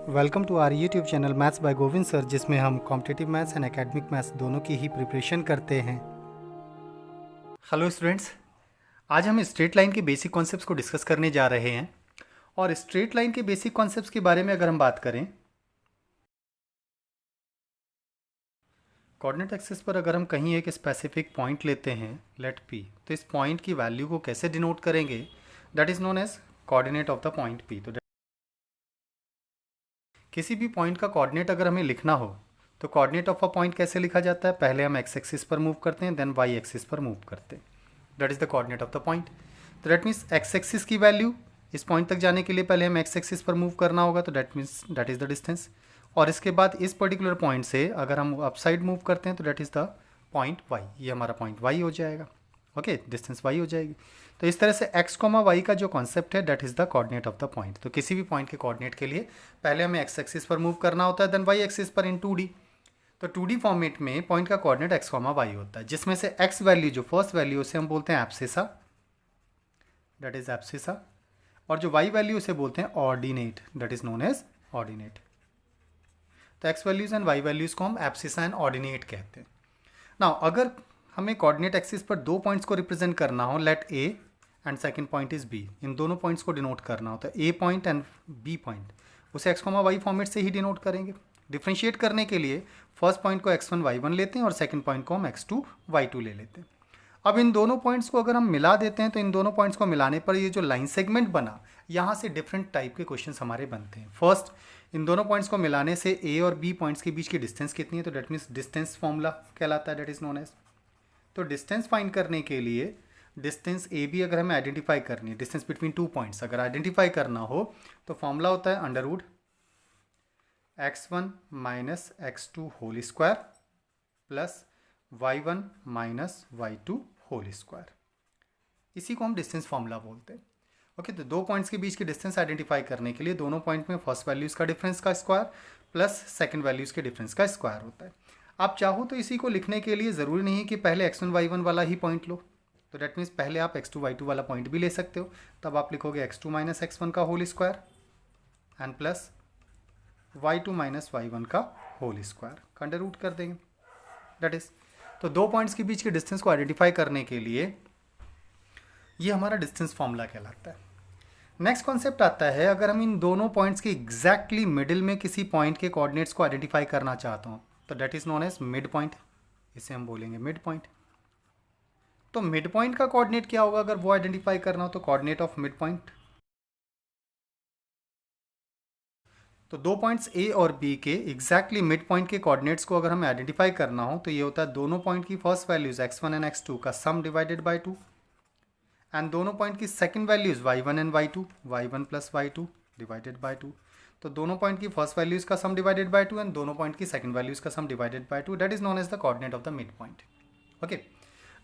Welcome to our YouTube channel maths by Govind sir, जिसमें हम competitive maths and academic maths दोनों की ही preparation करते हैं। हेलो स्टूडेंट्स, आज हम स्ट्रेट लाइन के बेसिक कॉन्सेप्ट्स को डिस्कस करने जा रहे हैं। और स्ट्रेट लाइन के बेसिक कॉन्सेप्ट्स के बारे में अगर हम बात करें, कोऑर्डिनेट एक्सिस पर अगर हम कहीं एक स्पेसिफिक पॉइंट लेते हैं लेट पी, तो इस पॉइंट की वैल्यू को कैसे डिनोट करेंगे, that is known as coordinate of the point P. तो किसी भी पॉइंट का कोऑर्डिनेट अगर हमें लिखना हो तो कोऑर्डिनेट ऑफ अ पॉइंट कैसे लिखा जाता है, पहले हम एक्स एक्सिस पर मूव करते हैं, देन वाई एक्सिस पर मूव करते हैं। That is the coordinate of the point. तो दैट मीन्स एक्स एक्सिस की वैल्यू इस पॉइंट तक जाने के लिए पहले हम एक्स एक्सिस पर मूव करना होगा, तो that means that is the distance. और इसके बाद इस पर्टिकुलर पॉइंट से अगर हम अप साइड मूव करते हैं तो that is the point Y, ये हमारा पॉइंट वाई हो जाएगा। ओके, डिस्टेंस वाई हो जाएगी। तो इस तरह से एक्स कॉमा वाई का जो कॉन्सेप्ट है that is the coordinate of the point. तो किसी भी पॉइंट के कोऑर्डिनेट के लिए पहले हमें एक्स एक्सिस पर मूव करना होता है, देन वाई एक्सिस पर इन 2D। तो 2D फॉर्मेट में पॉइंट का कोऑर्डिनेट एक्स कॉमा वाई होता है, जिसमें से एक्स वैल्यू जो फर्स्ट वैल्यू उसे हम बोलते हैं एब्सिसा, दैट इज एब्सिसा। और जो वाई वैल्यू उसे बोलते हैं ordinate, that is known as ordinate. तो x values and y values को हम एब्सिसा एंड ऑर्डिनेट कहते हैं। नाउ अगर हमें कोऑर्डिनेट एक्सिस पर दो पॉइंट्स को रिप्रेजेंट करना हो, let A and second point is B, इन दोनों पॉइंट्स को डिनोट करना होता है, A point and B point, उसे एक्स कॉमा वाई फॉर्मेट से ही डिनोट करेंगे। डिफ्रेंशिएट करने के लिए फर्स्ट पॉइंट को x1 y1 लेते हैं और सेकंड पॉइंट को हम x2 y2 ले लेते हैं। अब इन दोनों पॉइंट्स को अगर हम मिला देते हैं तो इन दोनों पॉइंट्स को मिलाने पर ये जो लाइन सेगमेंट बना, यहाँ से डिफरेंट टाइप के क्वेश्चन हमारे बनते हैं। फर्स्ट, इन दोनों पॉइंट्स को मिलाने से ए और बी पॉइंट्स के बीच की डिस्टेंस कितनी है, तो डेट मीन्स डिस्टेंस फॉर्मूला कहलाता है, डेट इज नोन एज। तो डिस्टेंस फाइंड करने के लिए डिस्टेंस ए बी अगर हमें आइडेंटिफाई करनी है, डिस्टेंस बिटवीन टू पॉइंट्स अगर आइडेंटिफाई करना हो तो फॉर्मूला होता है under root x1 minus x2 whole square plus y1 minus y2 whole square. इसी को हम डिस्टेंस फॉर्मूला बोलते हैं। ओके, तो दो पॉइंट्स के बीच की डिस्टेंस आइडेंटिफाई करने के लिए दोनों पॉइंट में फर्स्ट वैल्यूज का डिफरेंस का स्क्वायर प्लस सेकंड वैल्यूज के डिफरेंस का स्क्वायर होता है। आप चाहो तो इसी को लिखने के लिए ज़रूरी नहीं है कि पहले x1 y1 वाला ही पॉइंट लो, तो डेट मीन्स पहले आप x2 y2 वाला पॉइंट भी ले सकते हो। तब आप लिखोगे x2 माइनस x1 का whole square and plus y2 minus y1 का होल स्क्वायर का अंडर रूट कर देंगे, दैट इज। तो दो पॉइंट्स के बीच के डिस्टेंस को आइडेंटिफाई करने के लिए ये हमारा डिस्टेंस फॉर्मूला कहलाता है। नेक्स्ट कॉन्सेप्ट आता है, अगर हम इन दोनों पॉइंट्स के एग्जैक्टली मिडिल में किसी पॉइंट के कोऑर्डिनेट्स को आइडेंटिफाई करना चाहता हूँ, तो that is known as mid point, इसे हम बोलेंगे मिड पॉइंट। तो मिड पॉइंट का कोऑर्डिनेट क्या होगा अगर वो आइडेंटिफाई करना हो, तो कोऑर्डिनेट ऑफ मिड पॉइंट। तो दो पॉइंट्स ए और बी के एग्जैक्टली मिड पॉइंट के कोऑर्डिनेट्स को अगर हमें आइडेंटिफाई करना हो तो ये होता है दोनों पॉइंट की first values x1 and x2 का सम डिवाइडेड बाय 2 एंड दोनों पॉइंट की second values y1 and y2, y1 plus y2 divided by 2। तो दोनों पॉइंट की फर्स्ट वैल्यूज का सम डिवाइडेड बाय 2 एंड दोनों पॉइंट की सेकंड वैल्यूज का sum divided by 2, that is known as the coordinate of the mid point. Okay,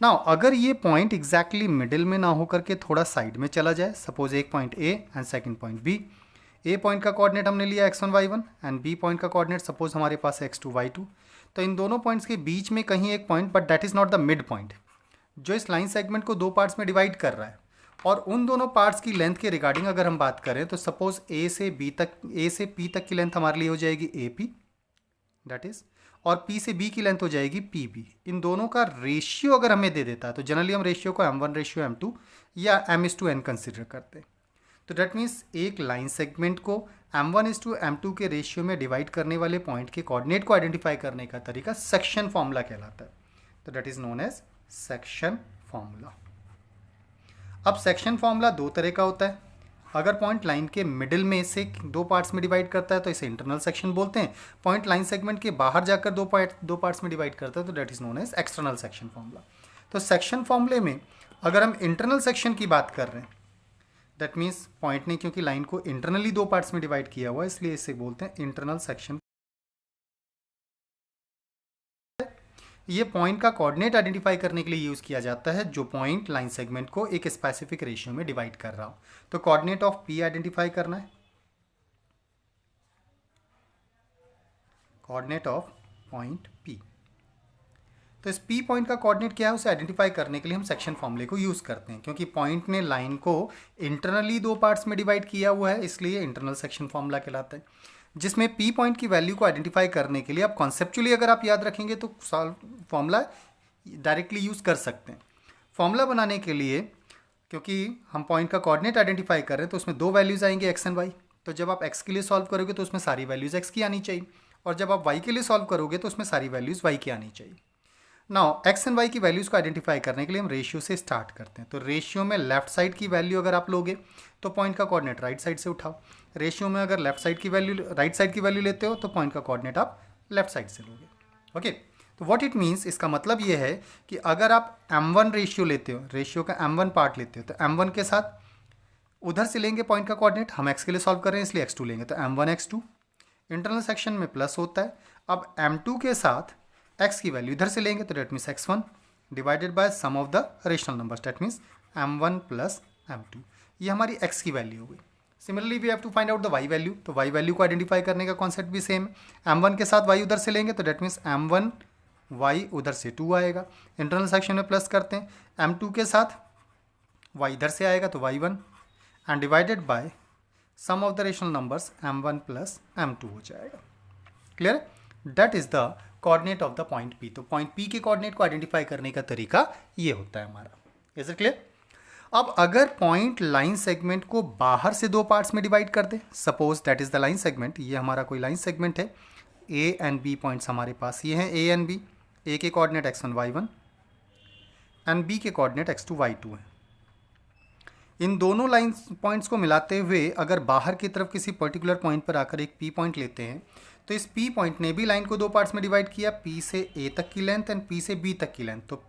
now अगर ये point exactly middle में ना होकर के थोड़ा साइड में चला जाए, सपोज एक point A and second point B, A point का कोऑर्डिनेट हमने लिया x1 y1 and B point का कोऑर्डिनेट सपोज हमारे पास है x2 y2, तो इन दोनों पॉइंट्स के बीच में कहीं एक point, but that is not the mid point, जो इस लाइन सेगमेंट को दो पार्ट्स में डिवाइड कर रहा है। और उन दोनों पार्ट्स की लेंथ के रिगार्डिंग अगर हम बात करें तो सपोज ए से पी तक की लेंथ हमारे लिए हो जाएगी ए पी, दैट इज, और पी से बी की लेंथ हो जाएगी पी बी। इन दोनों का रेशियो अगर हमें दे देता है तो जनरली हम रेशियो को m1 रेशियो m2 या m/n कंसिडर करते हैं। तो डेट मीन्स एक लाइन सेगमेंट को m1:m2 के रेशियो में डिवाइड करने वाले पॉइंट के कोऑर्डिनेट को आइडेंटिफाई करने का तरीका सेक्शन फॉर्मूला कहलाता है। तो that is known as section formula. अब सेक्शन फॉर्मूला दो तरह का होता है। अगर पॉइंट लाइन के मिडिल में से दो पार्ट्स में डिवाइड करता है तो इसे इंटरनल सेक्शन बोलते हैं। पॉइंट लाइन सेगमेंट के बाहर जाकर दो पार्ट्स में डिवाइड करता है तो that is known as external section formula. तो सेक्शन फॉर्मूले में अगर हम इंटरनल सेक्शन की बात कर रहे हैं, दैट मीन्स पॉइंट ने क्योंकि लाइन को इंटरनली दो पार्ट्स में डिवाइड किया हुआ है इसलिए इसे बोलते हैं इंटरनल सेक्शन। ये पॉइंट का कोऑर्डिनेट आइडेंटिफाई करने के लिए यूज किया जाता है जो पॉइंट लाइन सेगमेंट को एक स्पेसिफिक रेशियो में डिवाइड कर रहा हो। तो कोऑर्डिनेट ऑफ पी आइडेंटिफाई करना है, कोऑर्डिनेट ऑफ पॉइंट पी। तो इस पी पॉइंट का कोऑर्डिनेट क्या है उसे आइडेंटिफाई करने के लिए हम सेक्शन फॉर्मूले को यूज करते हैं। क्योंकि पॉइंट ने लाइन को इंटरनली दो पार्ट्स में डिवाइड किया हुआ है इसलिए इंटरनल सेक्शन फॉर्मूला कहलाता है। जिसमें पी पॉइंट की वैल्यू को आइडेंटिफाई करने के लिए आप कॉन्सेप्चुअली अगर आप याद रखेंगे तो फॉर्मूला डायरेक्टली यूज़ कर सकते हैं। फॉर्मूला बनाने के लिए, क्योंकि हम पॉइंट का कोऑर्डिनेट आइडेंटिफाई कर रहे हैं, तो उसमें दो वैल्यूज़ आएंगे एक्स एंड वाई। तो जब आप एक्स के लिए सॉल्व करोगे तो उसमें सारी वैल्यूज़ एक्स की आनी चाहिए, और जब आप वाई के लिए सॉल्व करोगे तो उसमें सारी वैल्यूज़ वाई की आनी चाहिए। नाउ एक्स एंड वाई की वैल्यूज़ को आइडेंटिफाई करने के लिए हम रेशियो से स्टार्ट करते हैं। तो रेशियो में लेफ्ट साइड की वैल्यू अगर आप लोगे तो पॉइंट का कोऑर्डिनेट राइट साइड से उठाओ। रेशियो में अगर लेफ्ट साइड की वैल्यू राइट साइड की वैल्यू लेते हो तो पॉइंट का कोऑर्डिनेट आप लेफ्ट साइड से लोगे। ओके, तो व्हाट इट मीन्स, इसका मतलब ये है कि अगर आप m1 रेशियो लेते हो, रेशियो का m1 पार्ट लेते हो, तो m1 के साथ उधर से लेंगे पॉइंट का कोऑर्डिनेट, हम x के लिए सॉल्व कर रहे हैं इसलिए x2 लेंगे, तो m1 x2 इंटरनल सेक्शन में प्लस होता है। अब m2 के साथ x की वैल्यू इधर से लेंगे तो that means x1 divided by sum of the rational numbers, that means m1 plus m2, ये हमारी x की वैल्यू हो गई। Similarly we have to find out the y value, तो y वैल्यू को आइडेंटिफाई करने का कॉन्सेप्ट भी सेम है। m1 के साथ y उधर से लेंगे तो डेट मीन्स m1 y उधर से 2 आएगा, इंटरनल सेक्शन में प्लस करते हैं, m2 के साथ y इधर से आएगा तो y1 and divided by sum of the rational numbers m1 plus m2 हो जाएगा। Clear? That is the coordinate of the point P। तो पॉइंट P के कोऑर्डिनेट को आइडेंटिफाई करने का तरीका ये होता है हमारा। Is it clear? अब अगर पॉइंट लाइन सेगमेंट को बाहर से दो पार्ट्स में डिवाइड कर दे, suppose that is the line segment, ये हमारा कोई लाइन सेगमेंट है, A एंड B पॉइंट्स हमारे पास ये हैं A एंड B, A के coordinate x1 y1 and B के कोऑर्डिनेट x2 y2 है। इन दोनों लाइन पॉइंट्स को मिलाते हुए अगर बाहर की तरफ किसी पर्टिकुलर पॉइंट पर आकर एक P पॉइंट लेते हैं, तो इस P पॉइंट ने भी लाइन को दो पार्ट्स में डिवाइड किया, P से A तक की लेंथ एंड P से B तक की लेंथ। तो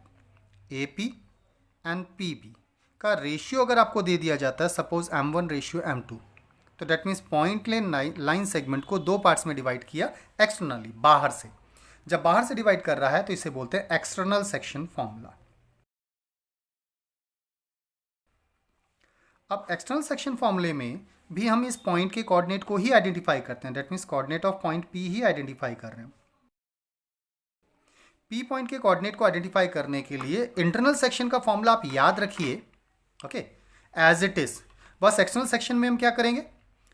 AP एंड PB का रेशियो अगर आपको दे दिया जाता है, सपोज m1 रेशियो m2, तो डेट मीन्स पॉइंट ने लाइन सेगमेंट को दो पार्ट्स में डिवाइड किया एक्सटर्नली, बाहर से। जब बाहर से डिवाइड कर रहा है तो इसे बोलते हैं एक्सटर्नल सेक्शन फॉर्मूला। अब एक्सटर्नल सेक्शन फॉर्मूले में भी हम इस पॉइंट के कोऑर्डिनेट को ही आइडेंटिफाई करते हैं, that means coordinate of point P he identify कर रहे हैं। P पॉइंट के कोऑर्डिनेट को आइडेंटिफाई करने के लिए इंटरनल सेक्शन का फॉर्मूला आप याद रखिए, ओके, एज इट इज। बस एक्सटर्नल सेक्शन में हम क्या करेंगे,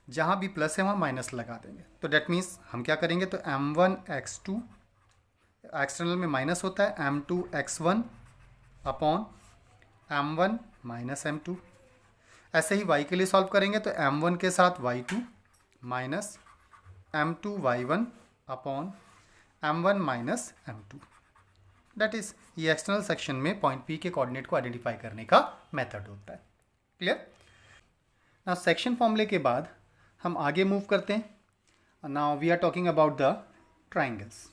जहां भी प्लस है वहां माइनस लगा देंगे। तो डेट मीन्स हम क्या करेंगे, तो m1 x2, एक्सटर्नल में माइनस होता है, m2 x1 upon m1 minus m2। ऐसे ही y के लिए सॉल्व करेंगे तो m1 के साथ y2 minus m2 y1 upon m1 minus m2। That is, ये एक्सटर्नल सेक्शन में पॉइंट P के कोऑर्डिनेट को आइडेंटिफाई करने का मेथड होता है। क्लियर? नाउ सेक्शन फॉर्मूले के बाद हम आगे मूव करते हैं। Now we are talking about the triangles.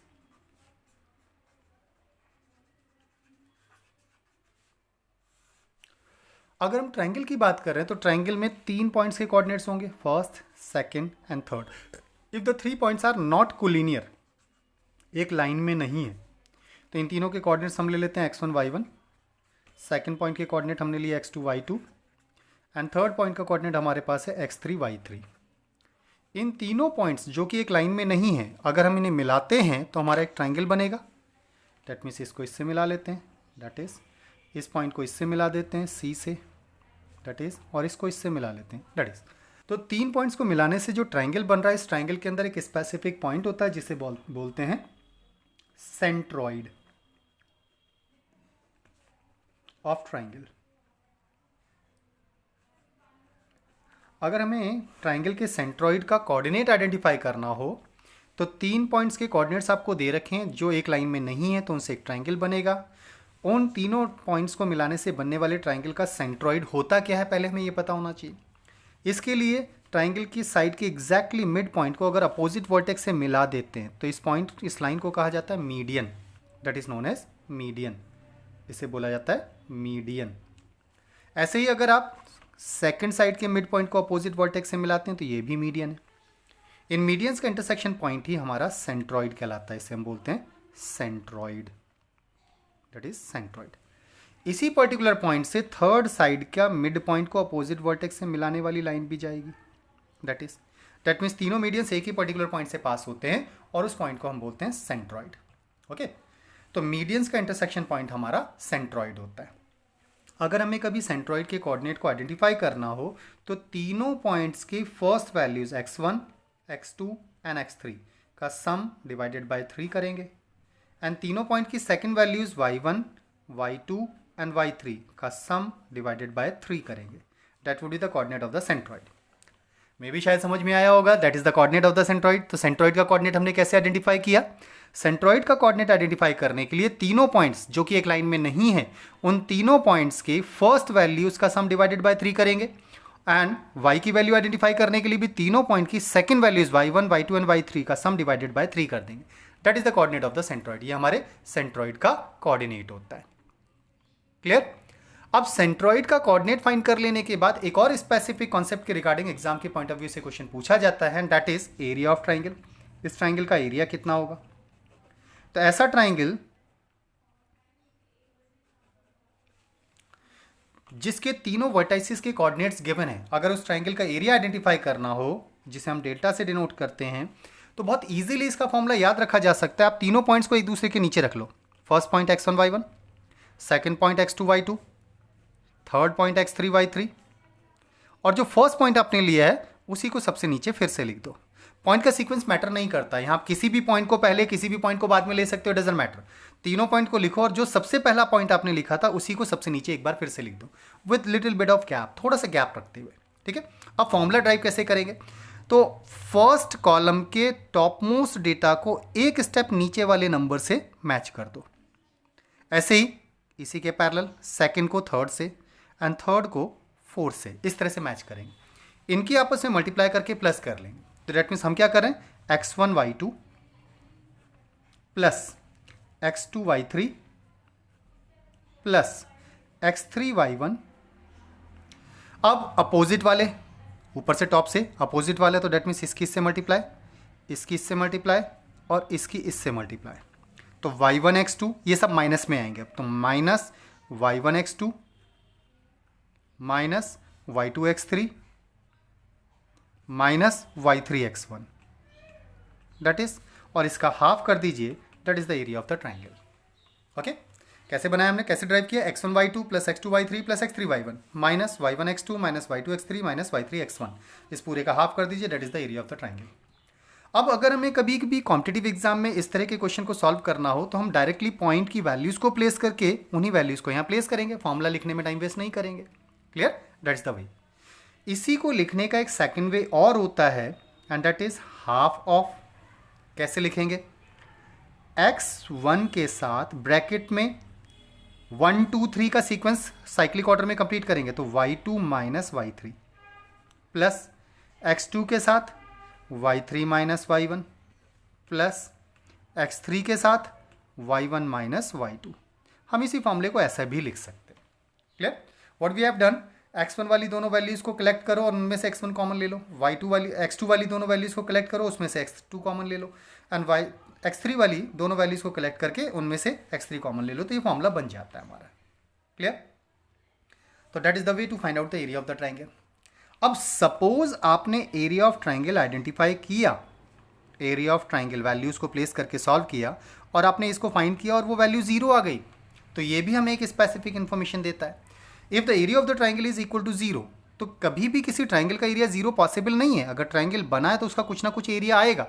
अगर हम ट्रायंगल की बात कर रहे हैं तो ट्रायंगल में 3 पॉइंट्स के कोऑर्डिनेट्स होंगे, first, second and third. If the 3 points are not collinear, एक लाइन में नहीं है, तो इन तीनों के कोऑर्डिनेट्स हम ले लेते हैं x1 y1, सेकंड पॉइंट के कोऑर्डिनेट हमने लिए x2 y2 and third point का कोऑर्डिनेट हमारे पास है x3 y3। इन तीनों पॉइंट्स जो कि एक लाइन में नहीं है, अगर हम इन्हें मिलाते हैं तो हमारा एक ट्रायंगल बनेगा। दैट मीन्स इसको इससे मिला लेते हैं, दैट इज इस पॉइंट को इससे मिला देते हैं C से, दैट इज, और इसको इससे मिला लेते हैं, दैट इज। तो 3 पॉइंट्स को मिलाने से जो ट्रायंगल बन रहा है, इस ट्रायंगल के अंदर एक स्पेसिफिक पॉइंट होता है जिसे बोलते हैं सेंट्रॉइड ऑफ ट्रायंगल। अगर हमें ट्रायंगल के सेंट्रॉइड का कोऑर्डिनेट आइडेंटिफाई करना हो तो 3 पॉइंट्स के कोऑर्डिनेट्स आपको दे रखे हैं जो एक लाइन में नहीं है, तो उनसे एक ट्रायंगल बनेगा। उन तीनों पॉइंट्स को मिलाने से बनने वाले ट्रायंगल का सेंट्रॉइड होता क्या है, पहले हमें ये पता होना चाहिए। इसके लिए ट्रायंगल की साइड के एग्जैक्टली मिड पॉइंट को अगर अपोजिट वर्टेक्स से मिला देते हैं तो इस लाइन को कहा जाता है median, that is known as median. इसे बोला जाता है मीडियन। ऐसे ही अगर आप सेकंड साइड के मिड पॉइंट को अपोजिट वर्टेक्स से मिलाते हैं तो ये भी मीडियन है। इन मीडियंस का इंटरसेक्शन पॉइंट ही हमारा सेंट्रॉइड कहलाता है, इसे हम बोलते हैं सेंट्रॉइड, दैट इज सेंट्रॉइड। इसी पर्टिकुलर पॉइंट से थर्ड साइड का मिड पॉइंट को अपोजिट वर्टेक्स से मिलाने वाली लाइन भी जाएगी, दैट मीन्स तीनों मीडियंस एक ही पर्टिकुलर पॉइंट से पास होते हैं और उस पॉइंट को हम बोलते हैं सेंट्रॉइड। ओके, तो मीडियंस का इंटरसेक्शन पॉइंट हमारा सेंट्रॉइड होता है। अगर हमें कभी सेंट्रॉइड के कोऑर्डिनेट को आइडेंटिफाई करना हो तो तीनों पॉइंट्स की first values x1, x2 and x3 का सम डिवाइडेड बाय 3 करेंगे एंड तीनों पॉइंट की second values y1, y2 and y3 का सम डिवाइडेड बाय 3 करेंगे. That would be the coordinate of the centroid. मे भी शायद समझ में आया होगा. That is the coordinate of the centroid. तो सेंट्रॉइड का कोऑर्डिनेट हमने कैसे आइडेंटिफाई किया? सेंट्रॉइड का कोऑर्डिनेट आइडेंटिफाई करने के लिए तीनों पॉइंट्स जो कि एक लाइन में नहीं है, उन तीनों पॉइंट्स के फर्स्ट वैल्यूज का सम डिवाइडेड बाय 3 करेंगे एंड y की वैल्यू आइडेंटिफाई करने के लिए भी तीनों पॉइंट की second values y1, y2 and y3 का सम डिवाइडेड बाय 3 कर देंगे. That is the coordinate of the centroid. ये हमारे सेंट्रॉइड का कोऑर्डिनेट होता है. क्लियर? अब सेंट्रॉइड का कोऑर्डिनेट फाइंड कर लेने के बाद एक और स्पेसिफिक कॉन्सेप्ट के रिगार्डिंग एग्जाम के पॉइंट ऑफ व्यू से क्वेश्चन पूछा जाता है, that is area of triangle. इस ट्राइंगल का एरिया कितना होगा? तो ऐसा ट्राइंगल जिसके तीनों वर्टाइसिस के कोऑर्डिनेट्स गिवन है, अगर उस ट्राइंगल का एरिया आइडेंटिफाई करना हो, जिसे हम डेल्टा से डिनोट करते हैं, तो बहुत इजीली इसका फॉर्मूला याद रखा जा सकता है. आप तीनों पॉइंट्स को एक दूसरे के नीचे रख लो. First point x1 y1, second point x2 y2, third point x3 y3, और जो फर्स्ट पॉइंट आपने लिया है उसी को सबसे नीचे फिर से लिख दो. पॉइंट का सीक्वेंस मैटर नहीं करता. यहाँ आप किसी भी पॉइंट को पहले, किसी भी पॉइंट को बाद में ले सकते हो, डजंट मैटर. तीनों पॉइंट को लिखो और जो सबसे पहला पॉइंट आपने लिखा था उसी को सबसे नीचे एक बार फिर से लिख दो with little bit of gap, थोड़ा सा गैप रखते हुए. ठीक है? अब फॉर्मूला ड्राइव कैसे करेंगे? तो फर्स्ट कॉलम के टॉप मोस्ट डेटा को एक स्टेप नीचे वाले नंबर से मैच कर दो. ऐसे ही इसी के पैरेलल सेकंड को थर्ड से एंड थर्ड को फोर्थ से इस तरह से मैच करेंगे. इनकी आपस में मल्टीप्लाई करके प्लस कर लेंगे. तो दैट मीन्स हम क्या कर रहे हैं? x1 y2 plus x2 y3 plus x3 y1. अब अपोजिट वाले, ऊपर से टॉप से अपोजिट वाले, तो दैट मीन्स इसकी इससे मल्टीप्लाई, इसकी इससे मल्टीप्लाई और इसकी इससे मल्टीप्लाई. तो y1 x2 ये सब माइनस में आएंगे. तो minus y1 x2 minus y2 x3 minus y3 x1. That is, और इसका हाफ कर दीजिए. That is the area of the triangle. Okay? कैसे बनाया हमने, कैसे ड्राइव किया? x1 y2 plus x2 y3 plus x3 y1 minus y1 x2 minus y2 x3 minus y3 x1. इस पूरे का हाफ कर दीजिए. That is the area of the triangle. अब अगर हमें कभी भी कॉम्पिटिटिव एग्जाम में इस तरह के क्वेश्चन को सॉल्व करना हो तो हम डायरेक्टली पॉइंट की वैल्यूज को प्लेस करके उन्हीं वैल्यूज को यहाँ प्लेस करेंगे. फॉर्मूला लिखने में टाइम वेस्ट नहीं करेंगे. क्लियर? दैट इज द वे. इसी को लिखने का एक सेकंड वे और होता है and that is half of. कैसे लिखेंगे? x1 के साथ ब्रैकेट में 1 2 3 का सीक्वेंस साइक्लिक ऑर्डर में कंप्लीट करेंगे. तो y2 minus y3 plus x2 के साथ y3 minus y1 plus x3 के साथ y1 माइनस y2. हम इसी फॉर्मूले को ऐसा भी लिख सकते हैं. Clear? What we have done, x1 वाली दोनों वैल्यूज को कलेक्ट करो और उनमें से x1 कॉमन ले लो. y2 वाली, x2 वाली दोनों वैल्यूज को कलेक्ट करो, उसमें से x2 कॉमन ले लो. एंड x3 वाली दोनों वैल्यूज को कलेक्ट करके उनमें से x3 कॉमन ले लो. तो ये फॉर्मूला बन जाता है हमारा. क्लियर? तो that is the way to find out the area of the triangle. अब सपोज आपने एरिया ऑफ ट्राइंगल आइडेंटिफाई किया, एरिया ऑफ ट्राइंगल वैल्यूज को प्लेस करके सॉल्व किया और आपने इसको फाइंड किया और वो वैल्यू 0 आ गई. तो ये भी हमें एक स्पेसिफिक इन्फॉर्मेशन देता है. If the area of the triangle is equal to 0, तो कभी भी किसी ट्राइंगल का एरिया 0 पॉसिबल नहीं है. अगर ट्राइंगल बना है तो उसका कुछ ना कुछ एरिया आएगा.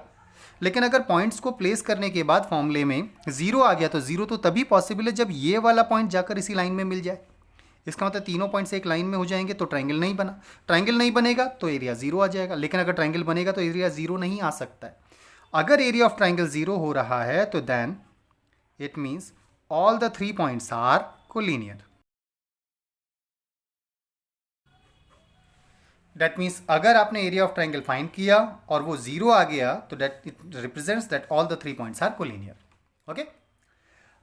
लेकिन अगर पॉइंट्स को प्लेस करने के बाद फॉर्मूले में 0 आ गया तो 0 तो तभी पॉसिबल है जब ये वाला पॉइंट जाकर इसी लाइन में मिल जाए. इसका मतलब तीनों पॉइंट्स एक लाइन में हो जाएंगे तो ट्राइंगल नहीं बना. ट्राइंगल नहीं बनेगा तो एरिया 0 आ जाएगा. लेकिन अगर ट्राइंगल बनेगा तो एरिया 0 नहीं आ सकता है. अगर एरिया ऑफ ट्राइंगल 0 हो रहा है तो then it means all the 3 points are collinear. That means अगर आपने एरिया ऑफ ट्राइंगल फाइंड किया और वो 0 आ गया तो that it represents that all the 3 points are collinear. Okay?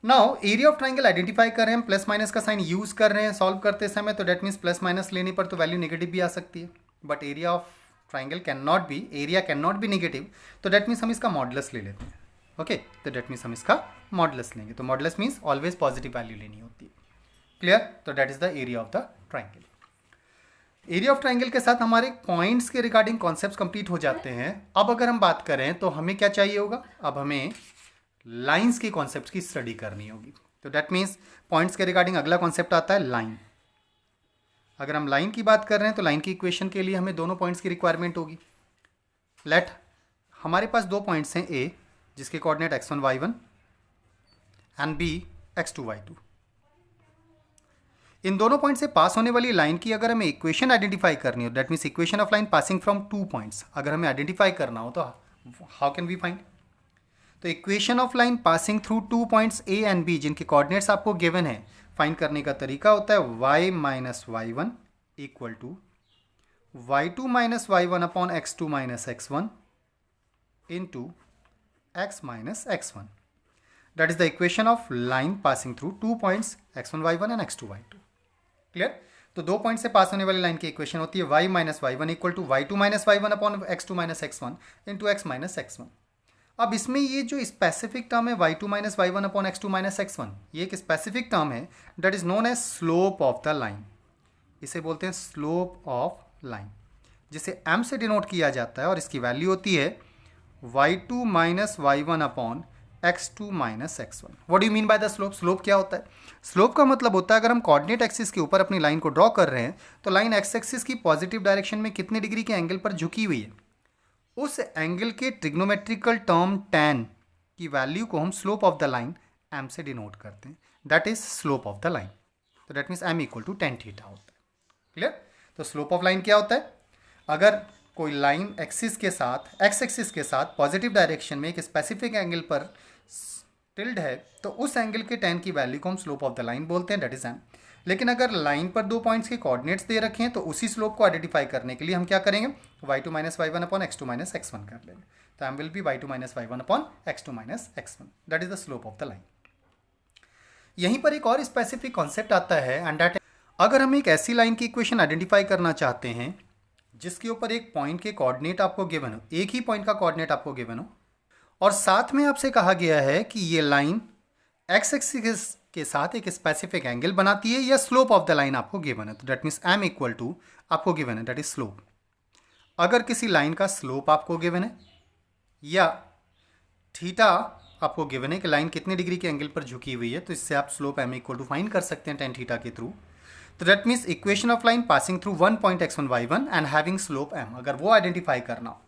Now area of triangle identify कर रहे हैं, प्लस माइनस का साइन यूज कर रहे हैं सॉल्व करते समय. तो दैट मीन्स प्लस माइनस लेने पर तो वैल्यू नेगेटिव भी आ सकती है. But area of triangle can not be negative. तो दैट मीन्स हम इसका मॉडुलस ले लेते हैं. ओके? तो दैट मीन्स हम इसका मॉडुलस लेंगे. तो modulus means always positive value लेनी होती है. क्लियर? तो that is the area of the triangle. Area of triangle के साथ हमारे पॉइंट्स के रिगार्डिंग कॉन्सेप्ट्स कंप्लीट हो जाते हैं. अब अगर हम बात करें तो हमें क्या चाहिए होगा? अब हमें लाइंस के कॉन्सेप्ट्स की स्टडी करनी होगी. तो दैट मीन्स पॉइंट्स के रिगार्डिंग अगला कॉन्सेप्ट आता है लाइन. अगर हम लाइन की बात कर रहे हैं तो लाइन की इक्वेशन के लिए हमें दोनों पॉइंट्स की रिक्वायरमेंट होगी. लेट हमारे पास दो पॉइंट्स हैं ए जिसके coordinate x1 y1 and B x2 y2। इन दोनों पॉइंट से पास होने वाली लाइन की अगर हमें इक्वेशन आइडेंटिफाई करनी हो, that means equation of line passing from two points, अगर हमें आइडेंटिफाई करना हो तो हाउ कैन वी फाइंड? तो equation of line passing through two points A and B जिनके कोऑर्डिनेट्स आपको गिवन है, फाइंड करने का तरीका होता है y minus y one equal to y2 minus y one upon x2 minus x1 into x minus x1। That is the equation of line passing through two points x1 y1 and x2 y2। Clear? तो दो point से पास होने वाली line की equation होती है y minus y one equal to y2 minus y one upon x2 minus x1 into x minus x1। अब इसमें ये जो स्पेसिफिक टर्म है y2 minus y one upon x2 minus x1, ये एक स्पेसिफिक टर्म है that is known as slope of the line. इसे बोलते हैं स्लोप ऑफ लाइन, जिसे m से डिनोट किया जाता है और इसकी वैल्यू होती है y2 minus y one upon x2 minus x1। What do you mean by the slope? Slope क्या होता है? स्लोप का मतलब होता है अगर हम कोऑर्डिनेट एक्सिस के ऊपर अपनी लाइन को ड्रॉ कर रहे हैं तो लाइन एक्स एक्सिस की पॉजिटिव डायरेक्शन में कितने डिग्री के एंगल पर झुकी हुई है, उस एंगल के ट्रिग्नोमेट्रिकल टर्म tan की वैल्यू को हम slope of the line m से डिनोट करते हैं। That is slope of the line. तो that means m equal to tan theta होता है। क्लियर? तो स्लोप ऑफ लाइन क्या होता है? अगर कोई लाइन एक्सिस के साथ एक्स एक्सिस के साथ पॉजिटिव डायरेक्शन में एक स्पेसिफिक एंगल पर टिल्ड है तो उस एंगल के tan की वैल्यू को हम स्लोप ऑफ द लाइन बोलते हैं, दैट इज m। लेकिन अगर लाइन पर दो पॉइंट्स के कोऑर्डिनेट्स दे रखे हैं तो उसी स्लोप को आइडेंटिफाई करने के लिए हम क्या करेंगे, y2 minus y one upon x2 minus x1 कर लेंगे। तो m will be y2 minus y one upon x2 minus x1। That is the slope of the line. यहीं पर एक और स्पेसिफिक कॉन्सेप्ट आता है एंड दैट, अगर हम एक ऐसी लाइन की इक्वेशन आइडेंटिफाई करना चाहते हैं जिसके ऊपर एक पॉइंट के कोऑर्डिनेट आपको गिवन हो, एक ही पॉइंट का कोऑर्डिनेट आपको गिवन हो, और साथ में आपसे कहा गया है कि ये लाइन एक्स एक्सिस के साथ एक स्पेसिफिक एंगल बनाती है या स्लोप ऑफ द लाइन आपको गिवन है, तो that means m equal to आपको गिवन है, दैट इज स्लोप। अगर किसी लाइन का स्लोप आपको गिवन है या थीटा आपको गिवन है कि लाइन कितने डिग्री के एंगल पर झुकी हुई है, तो इससे आप slope m equal to find कर सकते हैं tan थीटा के थ्रू। तो that means equation of line passing through one point x1 y1 and having slope m, अगर वो आइडेंटिफाई करना हो,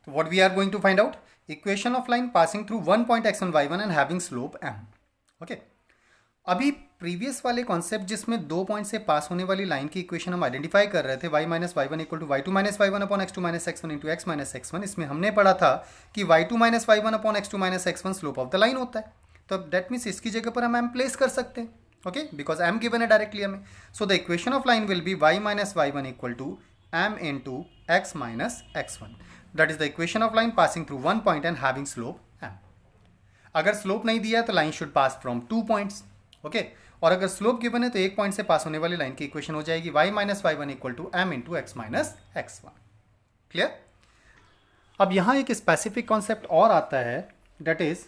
तो what we are going to find out, equation of line passing through one point x1 y1 and having slope m। Okay, अभी previous वाले concept जिसमें दो point से पास होने वाली लाइन की इक्वेशन हम आइडेंटिफाई कर रहे थे y minus y one equal to y2 minus y one upon x2 minus x1 into x minus x1, इसमें हमने पढ़ा था कि y2 minus y one upon x2 minus x1 slope of the line होता है। तो दैट मीन्स इसकी जगह पर हम m प्लेस कर सकते हैं, ओके, बिकॉज m गिवन है डायरेक्टली हमें। So the equation of line will be y minus y one equal to m into x minus x1। That is the equation of line passing through one point and having slope m। अगर slope नहीं दिया है तो line should pass from two points, okay, और अगर slope given है तो एक पॉइंट से पास होने वाली लाइन की इक्वेशन हो जाएगी y minus y one equal to m into x minus x1। Clear? अब यहां एक स्पेसिफिक कॉन्सेप्ट और आता है, दैट इज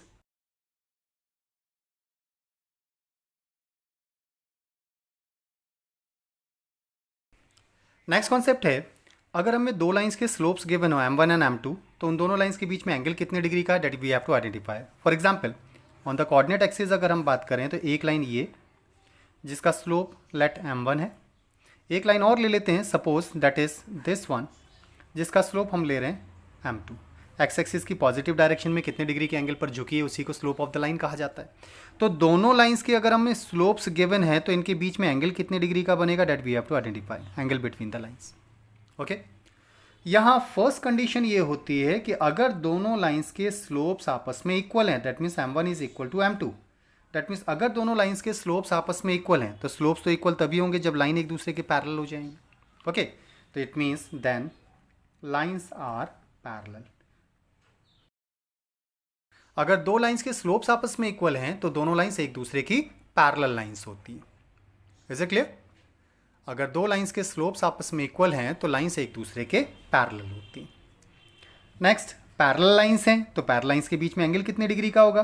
नेक्स्ट कॉन्सेप्ट है, अगर हमें दो लाइंस के स्लोप्स गिवन हो m1 एंड m2, तो उन दोनों लाइंस के बीच में एंगल कितने डिग्री का है, that we have to identify. For example on the coordinate axis अगर हम बात करें तो एक लाइन ये जिसका स्लोप लेट m1 है, एक लाइन और ले लेते हैं suppose that is this one जिसका स्लोप हम ले रहे हैं m2। एक्स एक्सिस की पॉजिटिव डायरेक्शन में कितने डिग्री के एंगल पर झुकी है उसी को स्लोप ऑफ द लाइन कहा जाता है। तो दोनों लाइंस के अगर हमें स्लोप्स गिवन है तो इनके बीच में एंगल कितने डिग्री का बनेगा, that we have to identify angle between the lines. Okay, यहाँ फर्स्ट कंडीशन ये होती है कि अगर दोनों लाइंस के स्लोप्स आपस में इक्वल हैं, that means m1 is equal to m2। That means अगर दोनों लाइंस के स्लोप्स आपस में इक्वल हैं तो स्लोप्स तो इक्वल तभी होंगे जब लाइन एक दूसरे के पैरेलल हो जाएंगे। ओके, तो it means then lines are parallel. अगर दो लाइंस के स्लोप्स आपस में इक्वल हैं तो दोनों लाइंस एक दूसरे की पैरेलल लाइंस होती हैं। Is it clear? अगर दो लाइंस के स्लोप्स आपस में इक्वल हैं तो लाइंस एक दूसरे के पैरेलल होती हैं। नेक्स्ट, पैरेलल लाइंस हैं तो पैरेलल लाइंस के बीच में एंगल कितने डिग्री का होगा,